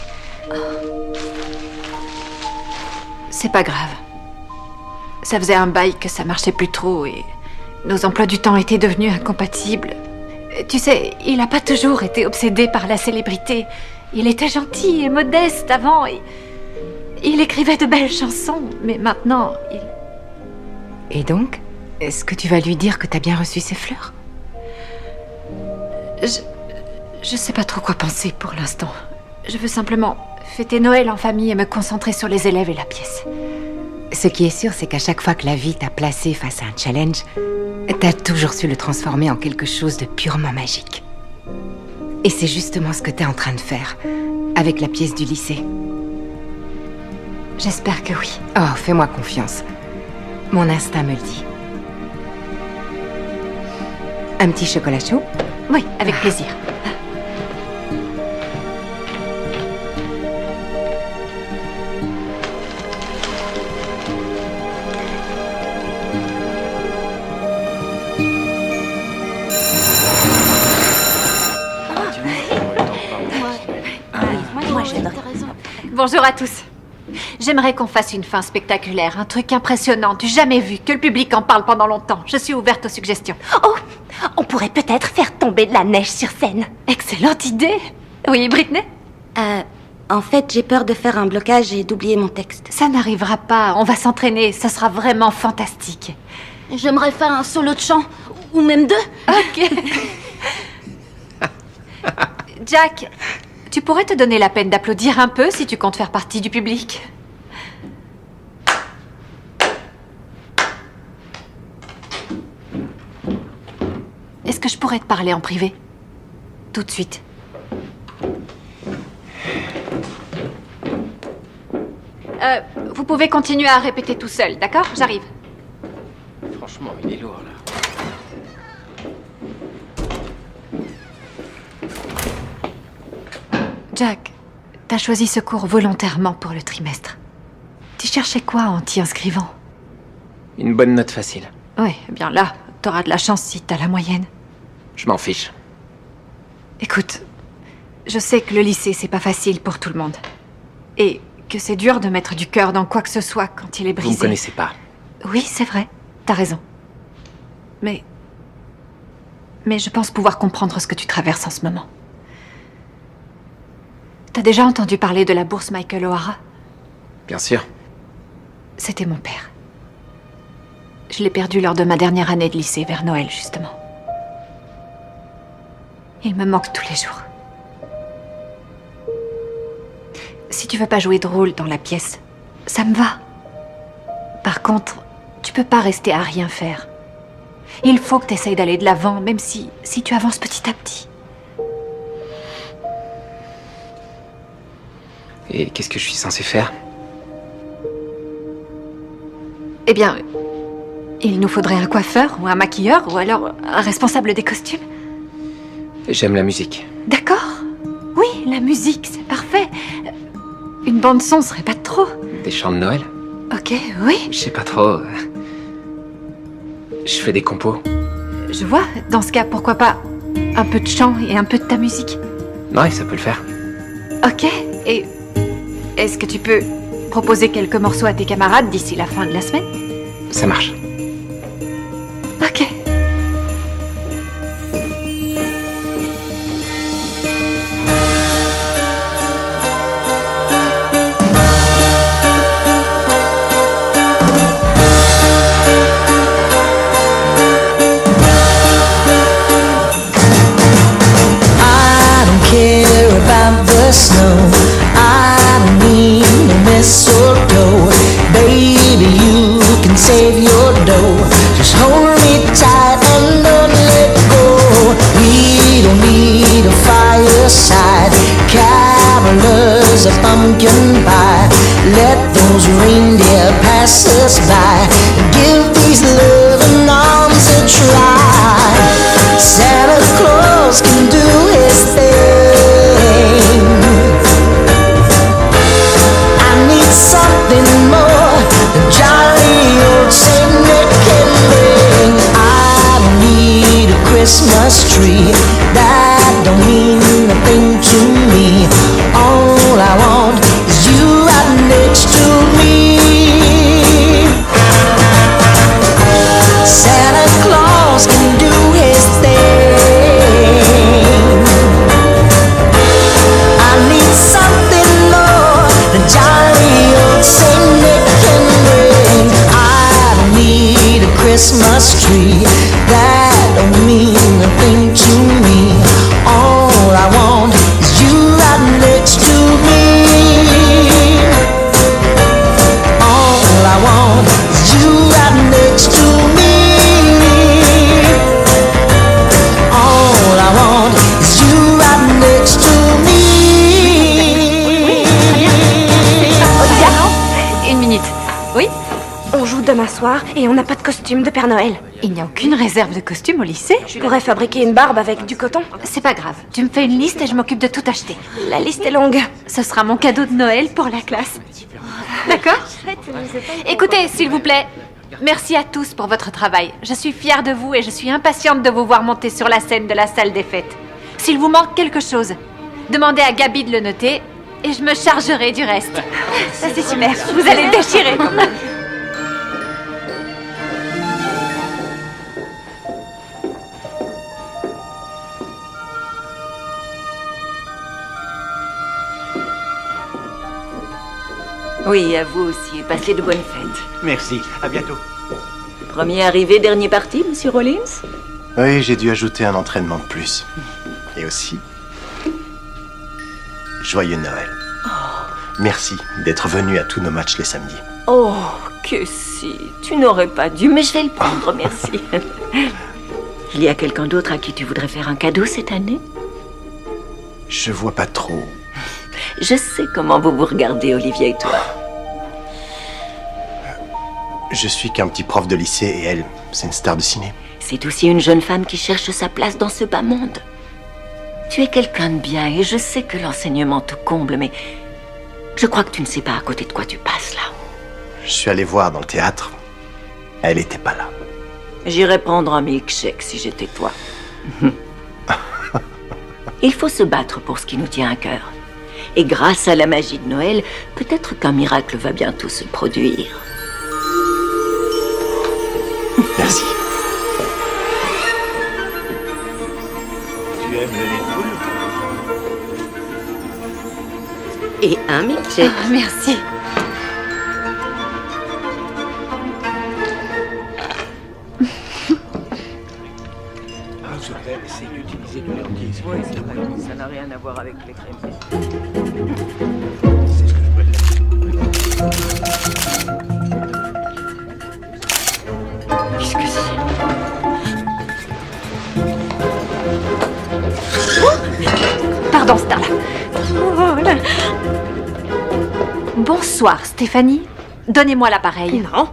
C'est pas grave. Ça faisait un bail que ça marchait plus trop et nos emplois du temps étaient devenus incompatibles. Tu sais, il a pas toujours été obsédé par la célébrité. Il était gentil et modeste avant et il écrivait de belles chansons, mais maintenant, il... Et donc, est-ce que tu vas lui dire que t'as bien reçu ses fleurs? Je sais pas trop quoi penser pour l'instant. Je veux simplement fêter Noël en famille et me concentrer sur les élèves et la pièce. Ce qui est sûr, c'est qu'à chaque fois que la vie t'a placé face à un challenge, t'as toujours su le transformer en quelque chose de purement magique. Et c'est justement ce que t'es en train de faire, avec la pièce du lycée. J'espère que oui. Oh, fais-moi confiance. Mon instinct me le dit. Un petit chocolat chaud? Oui, avec plaisir. Bonjour à tous. J'aimerais qu'on fasse une fin spectaculaire, un truc impressionnant, du jamais vu, que le public en parle pendant longtemps. Je suis ouverte aux suggestions. Oh, on pourrait peut-être faire tomber de la neige sur scène. Excellente idée. Oui, Britney? En fait, j'ai peur de faire un blocage et d'oublier mon texte. Ça n'arrivera pas, on va s'entraîner, ça sera vraiment fantastique. J'aimerais faire un solo de chant, ou même deux. Ok. Jack, tu pourrais te donner la peine d'applaudir un peu si tu comptes faire partie du public. Est-ce que je pourrais te parler en privé? Tout de suite. Vous pouvez continuer à répéter tout seul, d'accord? J'arrive. Franchement, il est lourd, là. Jack, t'as choisi ce cours volontairement pour le trimestre. Tu cherchais quoi en t'y inscrivant? Une bonne note facile. Oui, eh bien là, t'auras de la chance si t'as la moyenne. Je m'en fiche. Écoute, je sais que le lycée, c'est pas facile pour tout le monde. Et que c'est dur de mettre du cœur dans quoi que ce soit quand il est brisé. Vous me connaissez pas. Oui, c'est vrai. T'as raison. Mais je pense pouvoir comprendre ce que tu traverses en ce moment. T'as déjà entendu parler de la bourse Michael O'Hara? Bien sûr. C'était mon père. Je l'ai perdu lors de ma dernière année de lycée, vers Noël, justement. Il me manque tous les jours. Si tu veux pas jouer de rôle dans la pièce, ça me va. Par contre, tu peux pas rester à rien faire. Il faut que tu essayes d'aller de l'avant, même si tu avances petit à petit. Et qu'est-ce que je suis censé faire? Eh bien, il nous faudrait un coiffeur ou un maquilleur ou alors un responsable des costumes. J'aime la musique. D'accord. Oui, la musique, c'est parfait. Une bande-son serait pas trop. Des chants de Noël? Ok, oui. Je sais pas trop. Je fais des compos. Je vois. Dans ce cas, pourquoi pas un peu de chant et un peu de ta musique? Ouais, ça peut le faire. Ok. Et est-ce que tu peux proposer quelques morceaux à tes camarades d'ici la fin de la semaine? Ça marche. Ok. Snow, I don't need no mistletoe. Baby, you can save your dough. Just hold me tight and don't let go. a pumpkin pie. Let those reindeer pass us by. Give these loving arms a try. Santa Claus can do his thing. I need something more than jolly old Saint Nick can bring. I need a Christmas tree. That don't mean a thing to me. All I want is you right next to me. Santa Claus can do his thing. I need something more than jolly old Saint Nick can bring. I don't need a Christmas tree. That don't mean a thing to me. All I want is you right next to me. All I want is you right next to me. All I want is you right next to me. Une minute. Oui? On joue demain soir et on n'a pas de costume de Père Noël. Il n'y a aucune réserve de costume au lycée? Je pourrais fabriquer une barbe avec du coton. C'est pas grave. Tu me fais une liste et je m'occupe de tout acheter. La liste est longue. Ce sera mon cadeau de Noël pour la classe. D'accord? Écoutez, s'il vous plaît, merci à tous pour votre travail. Je suis fière de vous et je suis impatiente de vous voir monter sur la scène de la salle des fêtes. S'il vous manque quelque chose, demandez à Gabi de le noter et je me chargerai du reste. Ça c'est super, vous allez déchirer. Oui, à vous aussi, et passez de bonnes fêtes. Merci, à bientôt. Premier arrivé, dernier parti, Monsieur Rollins? Oui, j'ai dû ajouter un entraînement de plus. Et aussi, joyeux Noël. Merci d'être venu à tous nos matchs les samedis. Oh, que si, tu n'aurais pas dû, mais je vais le prendre, merci. Il y a quelqu'un d'autre à qui tu voudrais faire un cadeau cette année? Je vois pas trop. Je sais comment vous vous regardez, Olivia et toi. Je suis qu'un petit prof de lycée et elle, c'est une star de ciné. C'est aussi une jeune femme qui cherche sa place dans ce bas monde. Tu es quelqu'un de bien et je sais que l'enseignement te comble, mais je crois que tu ne sais pas à côté de quoi tu passes là. Je suis allé voir dans le théâtre. Elle était pas là. J'irais prendre un milkshake si j'étais toi. Il faut se battre pour ce qui nous tient à cœur. Et grâce à la magie de Noël, peut-être qu'un miracle va bientôt se produire. Merci. Tu aimes le lait de poule? Et un milkshake. Merci. Un secret, c'est d'utiliser du lait entier. Oui, c'est vrai, ça n'a rien à voir avec les crèmes. C'est ce que je préfère. Qu'est-ce que c'est? Pardon, Starla. Oh là. Bonsoir, Stéphanie. Donnez-moi l'appareil. Non.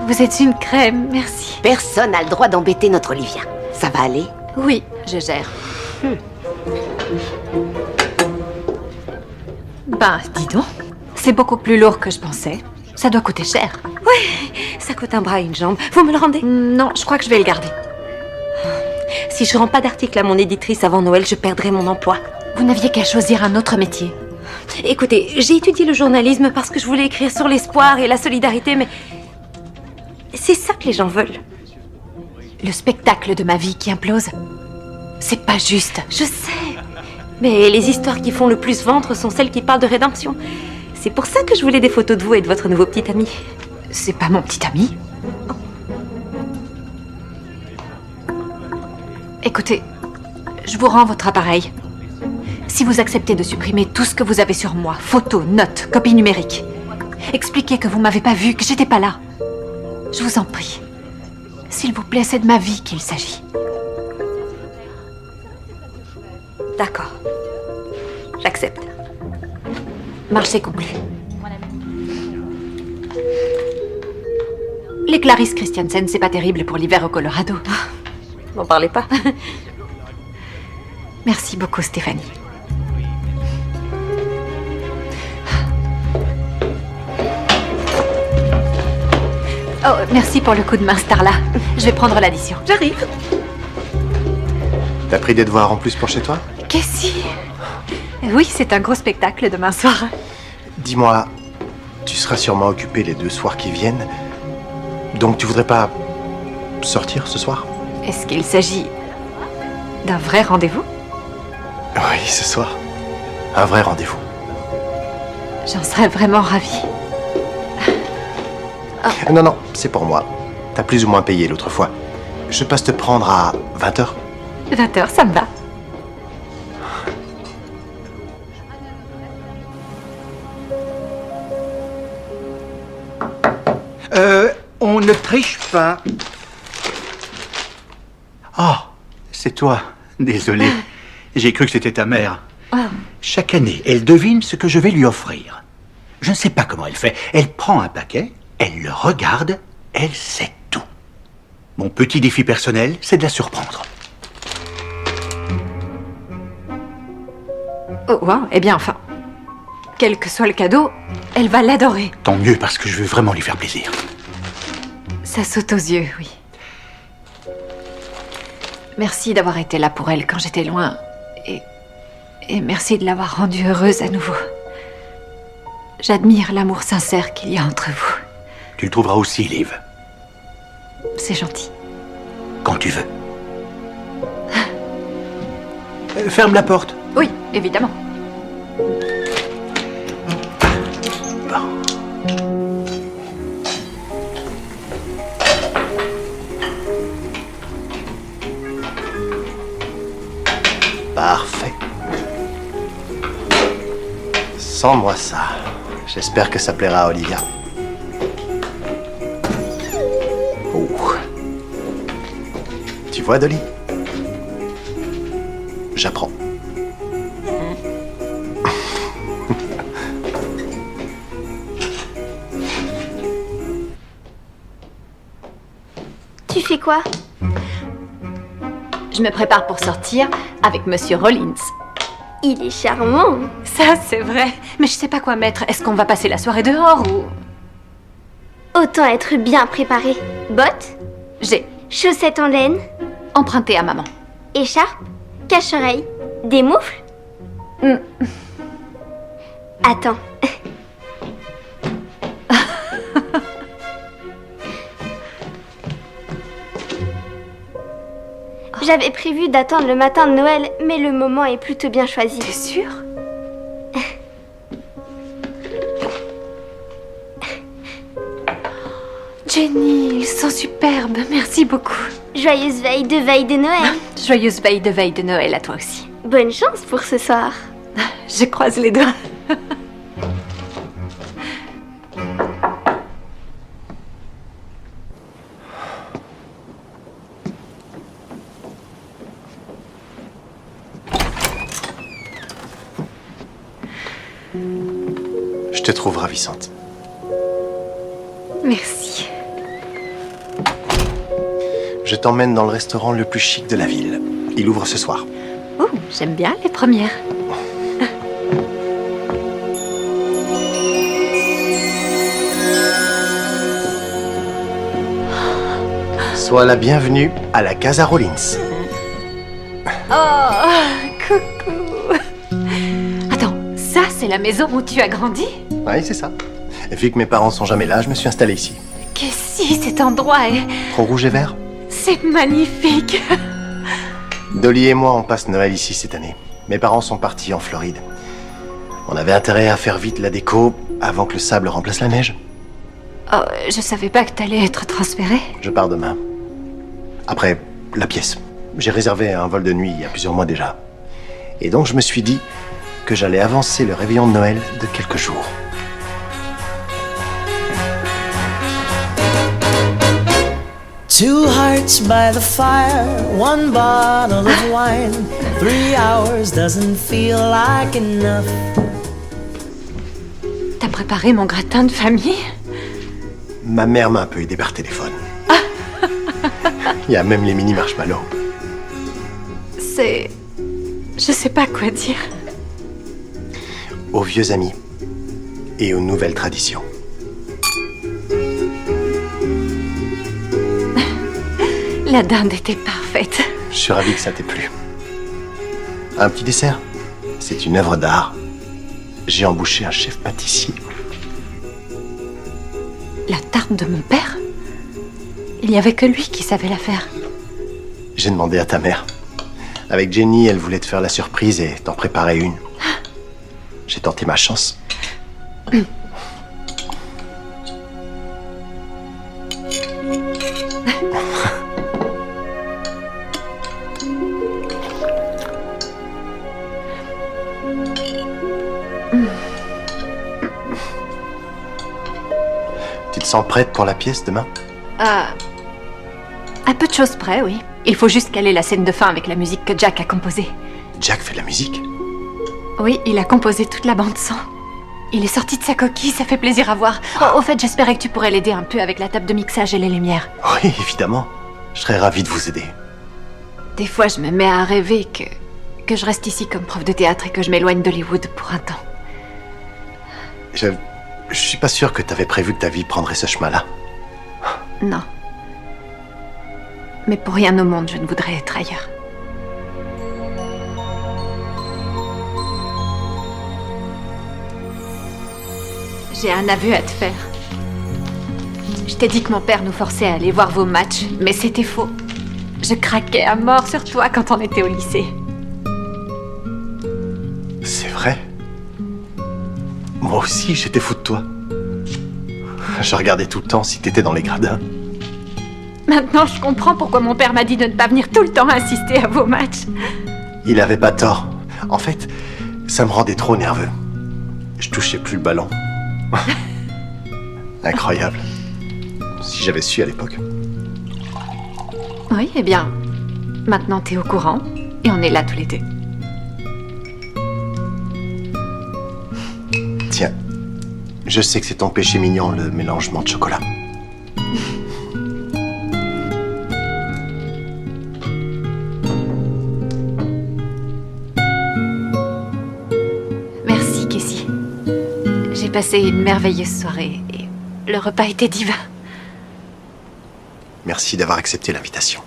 Vous êtes une crème, merci. Personne n'a le droit d'embêter notre Olivia. Ça va aller? Oui, je gère. Ben, dis donc. C'est beaucoup plus lourd que je pensais. Ça doit coûter cher. Oui, ça coûte un bras et une jambe. Vous me le rendez? Non, je crois que je vais le garder. Si je rends pas d'article à mon éditrice avant Noël, je perdrai mon emploi. Vous n'aviez qu'à choisir un autre métier. Écoutez, j'ai étudié le journalisme parce que je voulais écrire sur l'espoir et la solidarité, mais c'est ça que les gens veulent. Le spectacle de ma vie qui implose. C'est pas juste. Je sais. Mais les histoires qui font le plus vendre sont celles qui parlent de rédemption. C'est pour ça que je voulais des photos de vous et de votre nouveau petit ami. C'est pas mon petit ami. Écoutez, je vous rends votre appareil. Si vous acceptez de supprimer tout ce que vous avez sur moi, photos, notes, copies numériques, expliquez que vous m'avez pas vu, que j'étais pas là. Je vous en prie. S'il vous plaît, c'est de ma vie qu'il s'agit. D'accord. J'accepte. Marché conclu. Les Clarisse Christiansen, c'est pas terrible pour l'hiver au Colorado. M'en parlez pas. Merci beaucoup, Stéphanie. Oh, merci pour le coup de main, Starla. Je vais prendre l'addition. J'arrive. T'as pris des devoirs en plus pour chez toi? Qu'est-ce que Oui, c'est un gros spectacle demain soir. Dis-moi, tu seras sûrement occupé les 2 soirs qui viennent. Donc tu voudrais pas sortir ce soir? Est-ce qu'il s'agit d'un vrai rendez-vous? Oui, ce soir. Un vrai rendez-vous. J'en serais vraiment ravie. Non, non, c'est pour moi. T'as plus ou moins payé l'autre fois. Je passe te prendre à 20h. 20h, ça me va. On ne triche pas. Oh, c'est toi. Désolé. J'ai cru que c'était ta mère. Chaque année, elle devine ce que je vais lui offrir. Je ne sais pas comment elle fait. Elle prend un paquet, elle le regarde, elle sait tout. Mon petit défi personnel, c'est de la surprendre. Oh, wow. Eh bien, enfin, quel que soit le cadeau, elle va l'adorer. Tant mieux, parce que je veux vraiment lui faire plaisir. Ça saute aux yeux, oui. Merci d'avoir été là pour elle quand j'étais loin. Et merci de l'avoir rendue heureuse à nouveau. J'admire l'amour sincère qu'il y a entre vous. Tu le trouveras aussi, Liv. C'est gentil. Quand tu veux. Ferme la porte. Oui, évidemment. Parfait. Sens-moi ça. J'espère que ça plaira à Olivia. Oh. Tu vois, Dolly? J'apprends. Tu fais quoi? Je me prépare pour sortir avec Monsieur Rollins. Il est charmant. Ça, c'est vrai. Mais je sais pas quoi mettre. Est-ce qu'on va passer la soirée dehors ou... Autant être bien préparé. Bottes? J'ai. Chaussettes en laine? Emprunté à maman. Écharpe? Cache-oreille? Des moufles? Attends. J'avais prévu d'attendre le matin de Noël, mais le moment est plutôt bien choisi. T'es sûre? Jenny, ils sont superbes. Merci beaucoup. Joyeuse veille de Noël. Joyeuse veille de Noël à toi aussi. Bonne chance pour ce soir. Je croise les doigts. Je te trouve ravissante. Merci. Je t'emmène dans le restaurant le plus chic de la ville. Il ouvre ce soir. Oh, j'aime bien les premières. Sois la bienvenue à la Casa Rollins. Oh, coucou. Attends, ça c'est la maison où tu as grandi? Oui, c'est ça. Vu que mes parents sont jamais là, je me suis installé ici. Qu'est-ce que cet endroit est? Trop rouge et vert? C'est magnifique. Dolly et moi, on passe Noël ici cette année. Mes parents sont partis en Floride. On avait intérêt à faire vite la déco avant que le sable remplace la neige. Oh, je savais pas que t'allais être transféré. Je pars demain. Après, la pièce. J'ai réservé un vol de nuit il y a plusieurs mois déjà. Et donc je me suis dit que j'allais avancer le réveillon de Noël de quelques jours. Two hearts by the fire, one bottle of wine. 3 hours doesn't feel like enough. T'as préparé mon gratin de famille? Ma mère m'a un peu aidé par téléphone. Il y a même les mini marshmallows. C'est... Je sais pas quoi dire. Aux vieux amis et aux nouvelles traditions. La dinde était parfaite. Je suis ravi que ça t'ait plu. Un petit dessert? C'est une œuvre d'art. J'ai embauché un chef pâtissier. La tarte de mon père? Il n'y avait que lui qui savait la faire. J'ai demandé à ta mère. Avec Jenny, elle voulait te faire la surprise et t'en préparer une. J'ai tenté ma chance. Tu te sens prête pour la pièce demain? À peu de choses près, oui. Il faut juste caler la scène de fin avec la musique que Jack a composée. Jack fait de la musique? Oui, il a composé toute la bande-son. Il est sorti de sa coquille, ça fait plaisir à voir. Oh, au fait, j'espérais que tu pourrais l'aider un peu avec la table de mixage et les lumières. Oui, évidemment. Je serais ravi de vous aider. Des fois, je me mets à rêver que je reste ici comme prof de théâtre et que je m'éloigne d'Hollywood pour un temps. Je suis pas sûr que t'avais prévu que ta vie prendrait ce chemin-là. Non. Mais pour rien au monde, je ne voudrais être ailleurs. J'ai un aveu à te faire. Je t'ai dit que mon père nous forçait à aller voir vos matchs, mais c'était faux. Je craquais à mort sur toi quand on était au lycée. C'est vrai? Moi aussi, j'étais fou de toi. Je regardais tout le temps si t'étais dans les gradins. Maintenant, je comprends pourquoi mon père m'a dit de ne pas venir tout le temps assister à vos matchs. Il avait pas tort. En fait, ça me rendait trop nerveux. Je touchais plus le ballon. Incroyable. Si j'avais su à l'époque. Oui, eh bien, maintenant t'es au courant et on est là tous les deux. Tiens, je sais que c'est ton péché mignon, le mélangement de chocolat. Merci, Cassie. J'ai passé une merveilleuse soirée et le repas était divin. Merci d'avoir accepté l'invitation.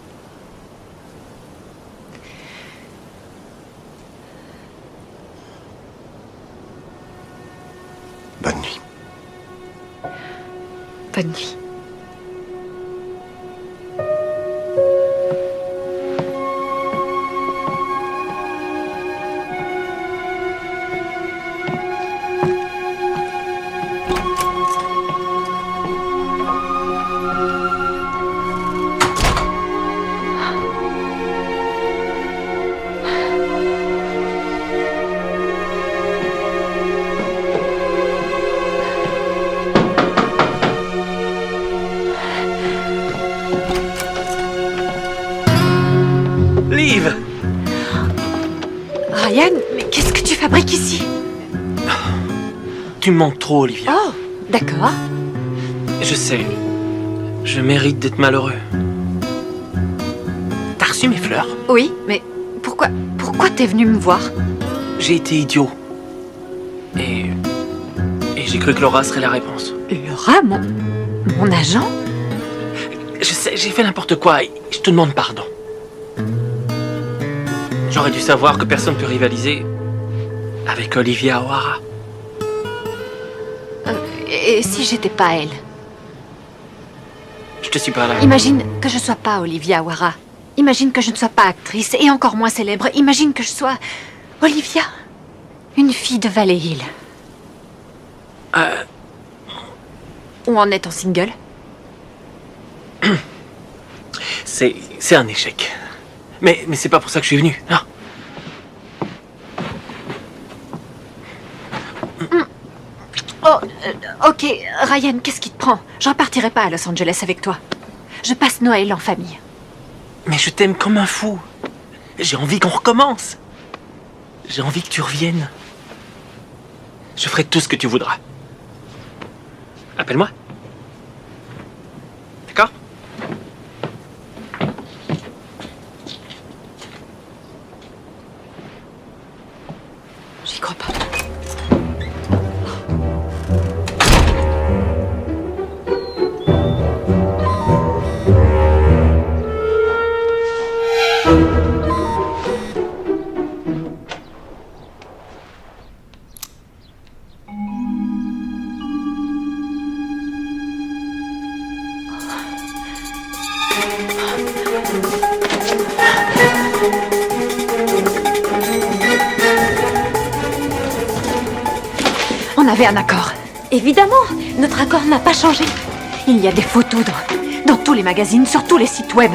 Bonne nuit. Bonne nuit. Liv! Ryan, mais qu'est-ce que tu fabriques ici? Tu me manques trop, Olivia. Oh, d'accord. Je sais. Je mérite d'être malheureux. T'as reçu mes fleurs? Oui, mais pourquoi t'es venu me voir? J'ai été idiot. Et j'ai cru que Laura serait la réponse. Laura, mon agent? Je sais, j'ai fait n'importe quoi et je te demande pardon. J'aurais dû savoir que personne ne peut rivaliser avec Olivia O'Hara. Et si j'étais pas elle? Je te suis pas là. Imagine que je sois pas Olivia O'Hara. Imagine que je ne sois pas actrice et encore moins célèbre. Imagine que je sois Olivia, une fille de Valley Hill. Où en est ton single? C'est un échec. Mais c'est pas pour ça que je suis venu, non. Oh, ok, Ryan, qu'est-ce qui te prend? Je repartirai pas à Los Angeles avec toi. Je passe Noël en famille. Mais je t'aime comme un fou. J'ai envie qu'on recommence. J'ai envie que tu reviennes. Je ferai tout ce que tu voudras. Appelle-moi. D'accord? J'y crois pas. On avait un accord. Évidemment, notre accord n'a pas changé. Il y a des photos dans tous les magazines, sur tous les sites web.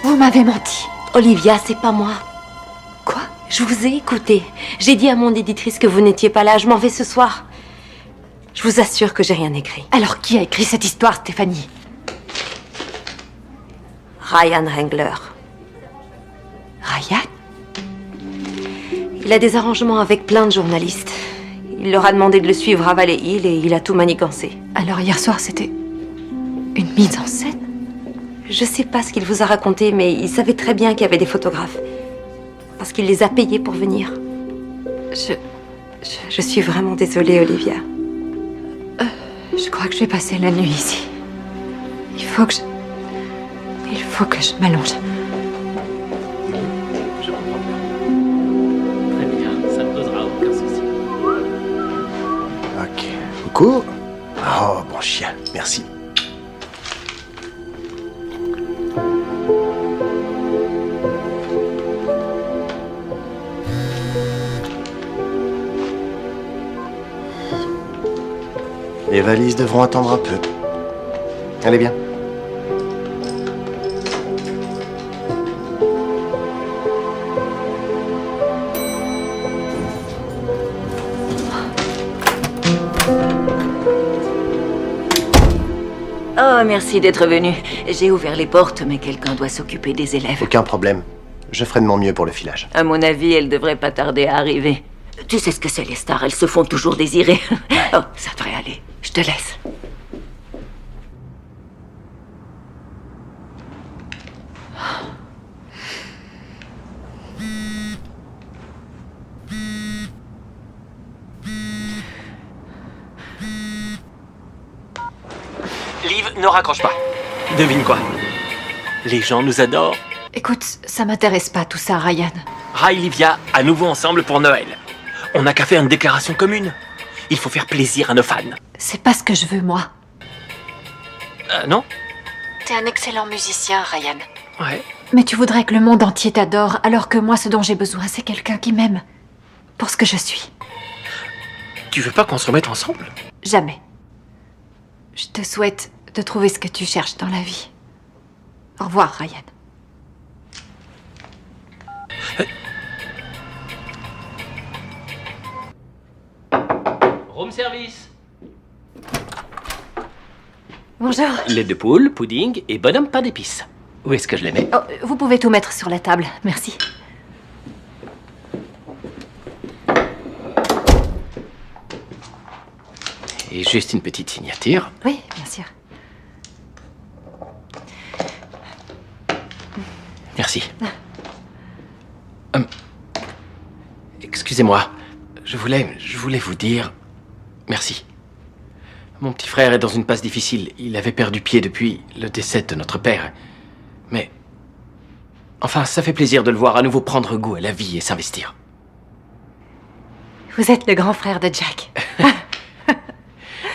Vous m'avez menti. Olivia, c'est pas moi. Quoi? Je vous ai écouté. J'ai dit à mon éditrice que vous n'étiez pas là. Je m'en vais ce soir. Je vous assure que j'ai rien écrit. Alors qui a écrit cette histoire, Stéphanie? Ryan Wrangler. Ryan? Il a des arrangements avec plein de journalistes. Il leur a demandé de le suivre à Valley Hill et il a tout manigancé. Alors hier soir, c'était une mise en scène? Je sais pas ce qu'il vous a raconté, mais il savait très bien qu'il y avait des photographes. Parce qu'il les a payés pour venir. Je suis vraiment désolée, Olivia. Je crois que je vais passer la nuit ici. Il faut que je m'allonge. Je comprends bien. Très bien, ça ne posera aucun souci. Ok. Coucou. Oh, bon chien, merci. Les valises devront attendre un peu. Allez bien. Oh, merci d'être venu. J'ai ouvert les portes, mais quelqu'un doit s'occuper des élèves. Aucun problème. Je ferai de mon mieux pour le filage. À mon avis, elle devrait pas tarder à arriver. Tu sais ce que c'est, les stars, elles se font toujours désirer. Oh, ça devrait aller. Je te laisse. Liv, ne raccroche pas. Devine quoi? Les gens nous adorent. Écoute, ça m'intéresse pas tout ça, Ryan. Ray et Livia, à nouveau ensemble pour Noël. On n'a qu'à faire une déclaration commune. Il faut faire plaisir à nos fans. C'est pas ce que je veux, moi. Non? T'es un excellent musicien, Ryan. Ouais. Mais tu voudrais que le monde entier t'adore, alors que moi, ce dont j'ai besoin, c'est quelqu'un qui m'aime. Pour ce que je suis. Tu veux pas qu'on se remette ensemble? Jamais. Je te souhaite de trouver ce que tu cherches dans la vie. Au revoir, Ryan. Room service. Bonjour. Lait de poule, pudding et bonhomme pain d'épices. Où est-ce que je les mets? Oh, vous pouvez tout mettre sur la table, merci. Et juste une petite signature. Oui, bien sûr. Merci. Excusez-moi, je voulais vous dire merci. Mon petit frère est dans une passe difficile. Il avait perdu pied depuis le décès de notre père. Mais enfin, ça fait plaisir de le voir à nouveau prendre goût à la vie et s'investir. Vous êtes le grand frère de Jack.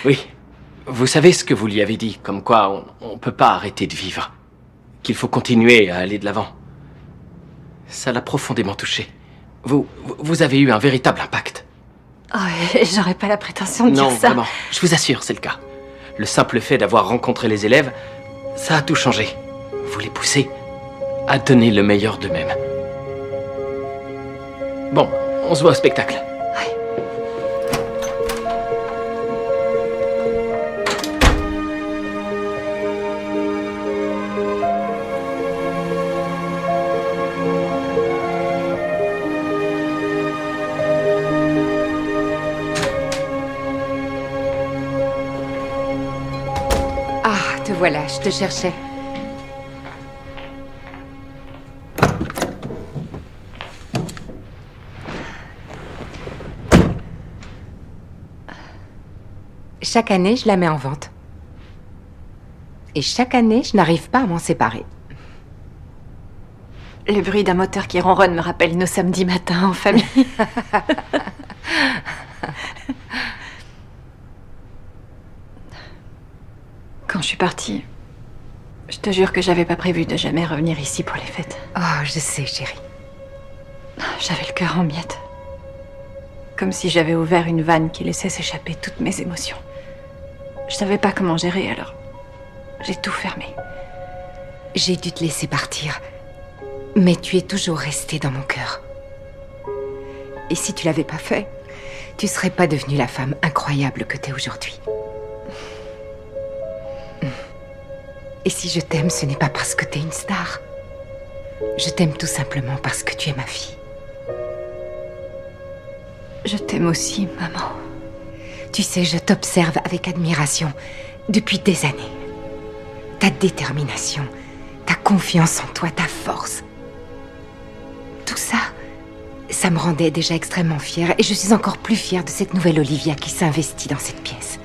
Oui, vous savez ce que vous lui avez dit, comme quoi on peut pas arrêter de vivre, qu'il faut continuer à aller de l'avant. Ça l'a profondément touché. Vous avez eu un véritable impact. Oh, j'aurais pas la prétention de Non, dire ça. vraiment, je vous assure, c'est le cas. Le simple fait d'avoir rencontré les élèves, ça a tout changé. Vous les poussez à donner le meilleur d'eux-mêmes. Bon, on se voit au spectacle. voilà, je te cherchais. Chaque année, je la mets en vente. Et chaque année, je n'arrive pas à m'en séparer. Le bruit d'un moteur qui ronronne me rappelle nos samedis matins en famille. Quand je suis partie, je te jure que j'avais pas prévu de jamais revenir ici pour les fêtes. Oh, je sais, chérie. J'avais le cœur en miettes. Comme si j'avais ouvert une vanne qui laissait s'échapper toutes mes émotions. Je savais pas comment gérer, alors j'ai tout fermé. J'ai dû te laisser partir, mais tu es toujours resté dans mon cœur. Et si tu l'avais pas fait, tu serais pas devenue la femme incroyable que t'es aujourd'hui. Et si je t'aime, ce n'est pas parce que t'es une star. Je t'aime tout simplement parce que tu es ma fille. Je t'aime aussi, maman. Tu sais, je t'observe avec admiration depuis des années. Ta détermination, ta confiance en toi, ta force. Tout ça, ça me rendait déjà extrêmement fière et je suis encore plus fière de cette nouvelle Olivia qui s'investit dans cette pièce.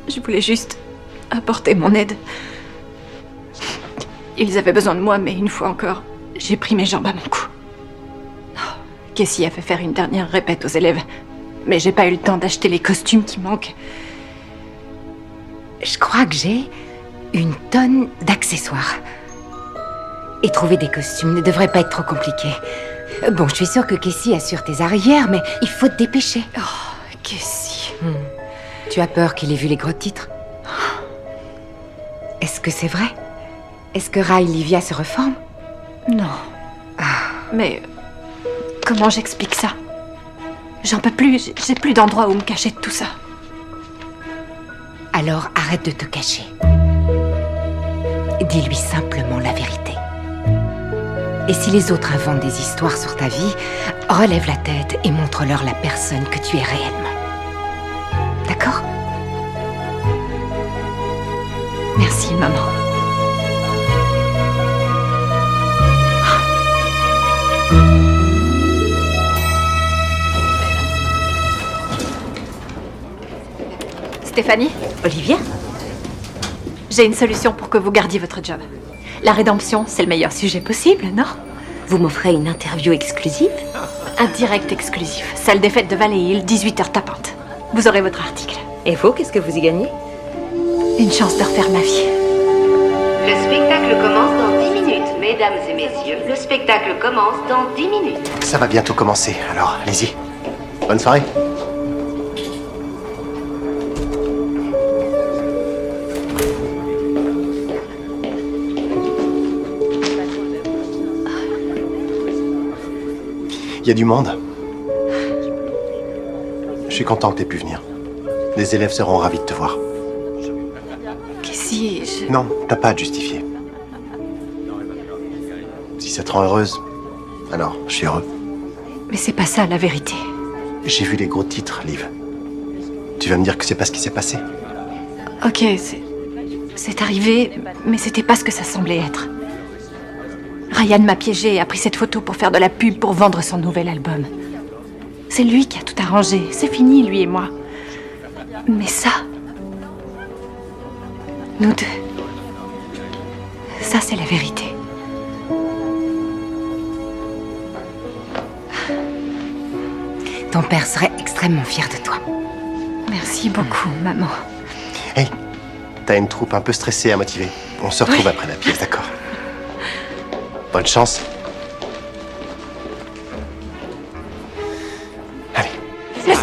Je voulais juste apporter mon aide. Ils avaient besoin de moi, mais une fois encore, j'ai pris mes jambes à mon cou. Cassie a fait faire une dernière répète aux élèves, mais j'ai pas eu le temps d'acheter les costumes qui manquent. Je crois que j'ai une tonne d'accessoires. Et trouver des costumes ne devrait pas être trop compliqué. Bon, je suis sûre que Cassie assure tes arrières, mais il faut te dépêcher. Oh, Cassie. Tu as peur qu'il ait vu les gros titres? Est-ce que c'est vrai? Est-ce que Ray Livia se reforme? Non. Mais comment j'explique ça? J'en peux plus, j'ai plus d'endroit où me cacher de tout ça. Alors arrête de te cacher. Dis-lui simplement la vérité. Et si les autres inventent des histoires sur ta vie, relève la tête et montre-leur la personne que tu es réellement. D'accord? Merci, maman. Stéphanie? Olivia? J'ai une solution pour que vous gardiez votre job. La rédemption, c'est le meilleur sujet possible, non? Vous m'offrez une interview exclusive? Un direct exclusif. Salle des fêtes de Valley Hill, 18h tapante. Vous aurez votre article. Et vous, qu'est-ce que vous y gagnez? Une chance de refaire ma vie. Le spectacle commence dans 10 minutes, mesdames et messieurs. Le spectacle commence dans 10 minutes. Ça va bientôt commencer, alors allez-y. Bonne soirée. Il y a du monde. Je suis content que t'aies pu venir. Les élèves seront ravis de te voir. Cassie, Non, t'as pas à te justifier. Si ça te rend heureuse, alors je suis heureux. Mais c'est pas ça la vérité. J'ai vu les gros titres, Liv. Tu vas me dire que c'est pas ce qui s'est passé? Ok, c'est arrivé, mais c'était pas ce que ça semblait être. Ryan m'a piégée et a pris cette photo pour faire de la pub pour vendre son nouvel album. C'est lui qui a tout arrangé. C'est fini, lui et moi. Mais ça... nous deux... ça, c'est la vérité. Ton père serait extrêmement fier de toi. Merci beaucoup, maman. Hey, t'as une troupe un peu stressée à motiver. On se retrouve après la pièce, d'accord? Bonne chance.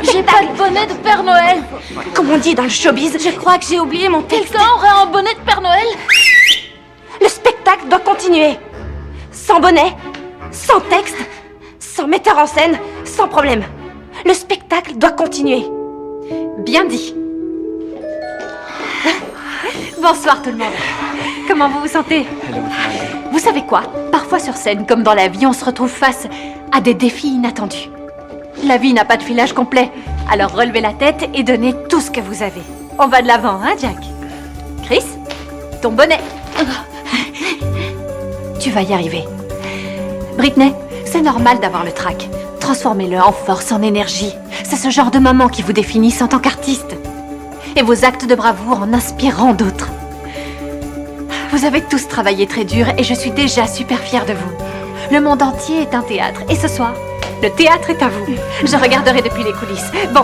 J'ai pas de bonnet de Père Noël. Comme on dit dans le showbiz, Je crois que j'ai oublié mon texte. Quelqu'un aurait un bonnet de Père Noël? le spectacle doit continuer. Sans bonnet, sans texte, sans metteur en scène, sans problème. Le spectacle doit continuer. Bien dit. Bonsoir tout le monde. Comment vous vous sentez? Vous savez quoi? Parfois sur scène, comme dans la vie, on se retrouve face à des défis inattendus. La vie n'a pas de filage complet, alors relevez la tête et donnez tout ce que vous avez. On va de l'avant, hein, Jack? Chris, ton bonnet. Tu vas y arriver. Britney, c'est normal d'avoir le trac. Transformez-le en force, en énergie. C'est ce genre de moment qui vous définissent en tant qu'artiste. Et vos actes de bravoure en inspirant d'autres. Vous avez tous travaillé très dur et je suis déjà super fière de vous. Le monde entier est un théâtre et ce soir, le théâtre est à vous. Je regarderai depuis les coulisses. Bon,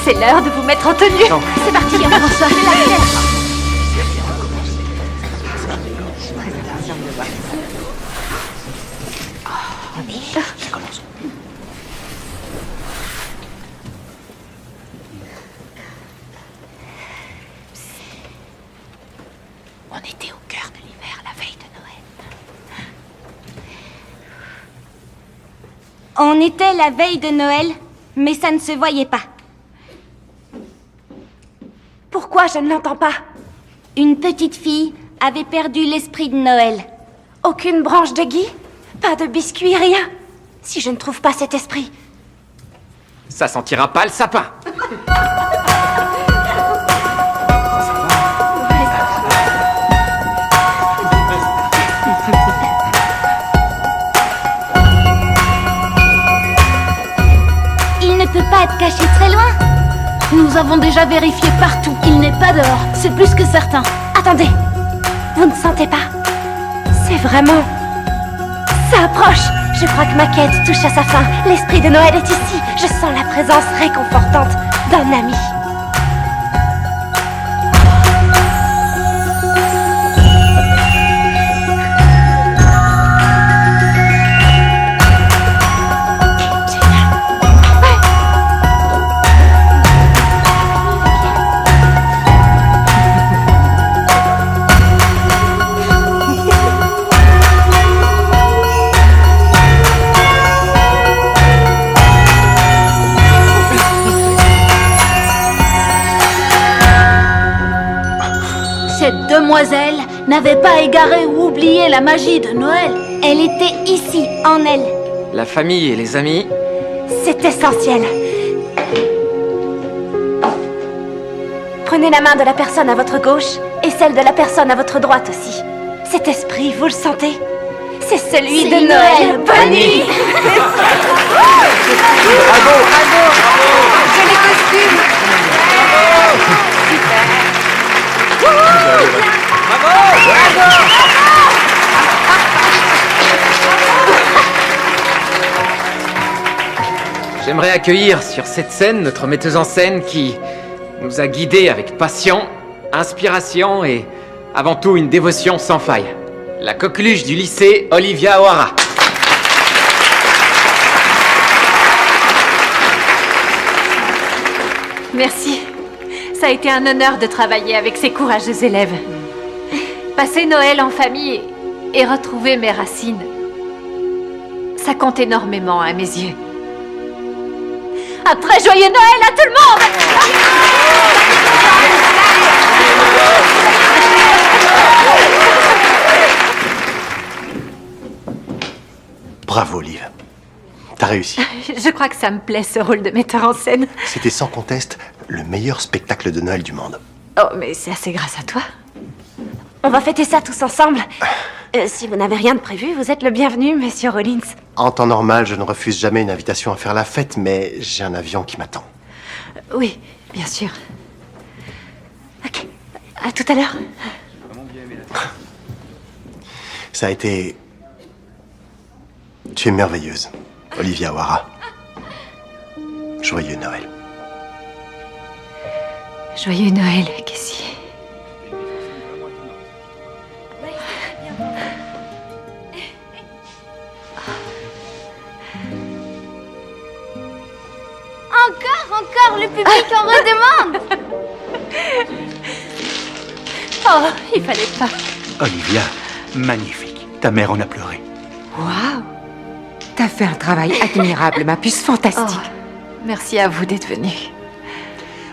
c'est l'heure de vous mettre en tenue. C'est parti, on commence ça. C'est la fête. On était au cœur de l'hiver, la veille de Noël. On était la veille de Noël, mais ça ne se voyait pas. Pourquoi je ne l'entends pas? Une petite fille avait perdu l'esprit de Noël. Aucune branche de gui? Pas de biscuit, rien? Si je ne trouve pas cet esprit... Ça sentira pas le sapin. Il ne peut pas être caché très loin. Nous avons déjà vérifié partout. Il n'est pas dehors, c'est plus que certain. Attendez, vous ne sentez pas? C'est vraiment... Ça approche. Je crois que ma quête touche à sa fin. L'esprit de Noël est ici. Je sens la présence réconfortante d'un ami. Cette demoiselle n'avait pas égaré ou oublié la magie de Noël. Elle était ici, en elle. La famille et les amis. C'est essentiel. Prenez la main de la personne à votre gauche et celle de la personne à votre droite aussi. Cet esprit, vous le sentez? C'est celui de Noël. Bonne nuit. Bravo. J'ai les costumes. Super. J'aimerais accueillir sur cette scène notre metteuse en scène qui nous a guidés avec passion, inspiration et avant tout une dévotion sans faille. La coqueluche du lycée, Olivia O'Hara. Merci. Ça a été un honneur de travailler avec ces courageux élèves. Passer Noël en famille et retrouver mes racines, ça compte énormément à mes yeux. Un très joyeux Noël à tout le monde! Bravo, Liv. T'as réussi. Je crois que ça me plaît, ce rôle de metteur en scène. C'était sans conteste le meilleur spectacle de Noël du monde. Oh, mais c'est assez grâce à toi. On va fêter ça tous ensemble. Si vous n'avez rien de prévu, vous êtes le bienvenu, monsieur Rollins. En temps normal, je ne refuse jamais une invitation à faire la fête, mais j'ai un avion qui m'attend. Oui, bien sûr. Ok, à tout à l'heure. Ça a été... Tu es merveilleuse, Olivia O'Hara. Joyeux Noël. Joyeux Noël, Cassie. Encore, le public en redemande. Oh, il fallait pas. Olivia, magnifique. Ta mère en a pleuré. Waouh! T'as fait un travail admirable, ma puce, fantastique. Oh, merci à vous d'être venu.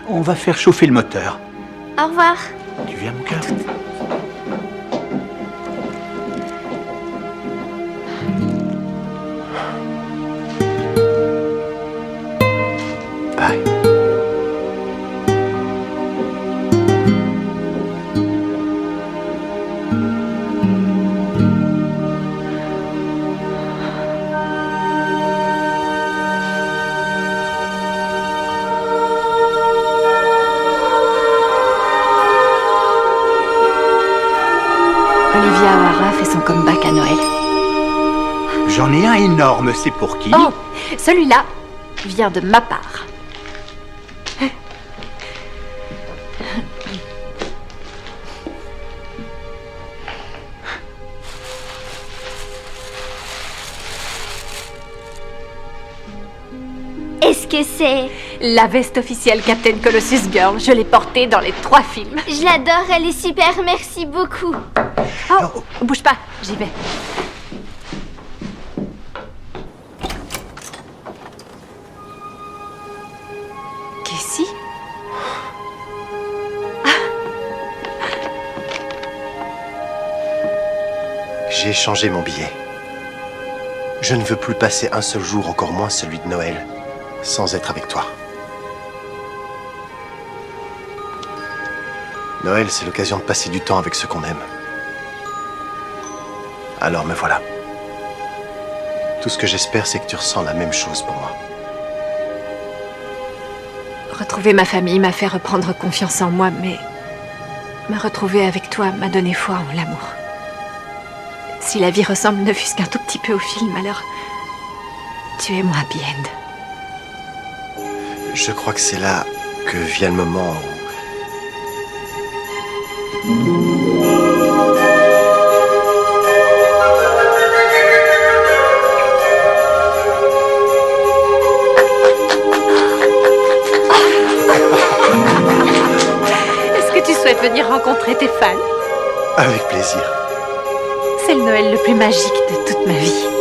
On va faire chauffer le moteur. Au revoir. Tu viens, mon cœur? Bye. Olivia O'Hara fait son comeback à Noël. J'en ai un énorme, c'est pour qui? Oh, celui-là vient de ma part. Est-ce que c'est... La veste officielle Captain Colossus Girl, je l'ai portée dans les 3 films. Je l'adore, elle est super, merci beaucoup. Oh, bouge pas, j'y vais. Casey? J'ai échangé mon billet. Je ne veux plus passer un seul jour, encore moins celui de Noël, sans être avec toi. Noël, c'est l'occasion de passer du temps avec ceux qu'on aime. Alors me voilà. Tout ce que j'espère, c'est que tu ressens la même chose pour moi. Retrouver ma famille m'a fait reprendre confiance en moi, mais me retrouver avec toi m'a donné foi en l'amour. Si la vie ressemble ne fût-ce qu'un tout petit peu au film, alors tu es mon happy end. Je crois que c'est là que vient le moment où... Est-ce que tu souhaites venir rencontrer tes fans? Avec plaisir. C'est le Noël le plus magique de toute ma vie.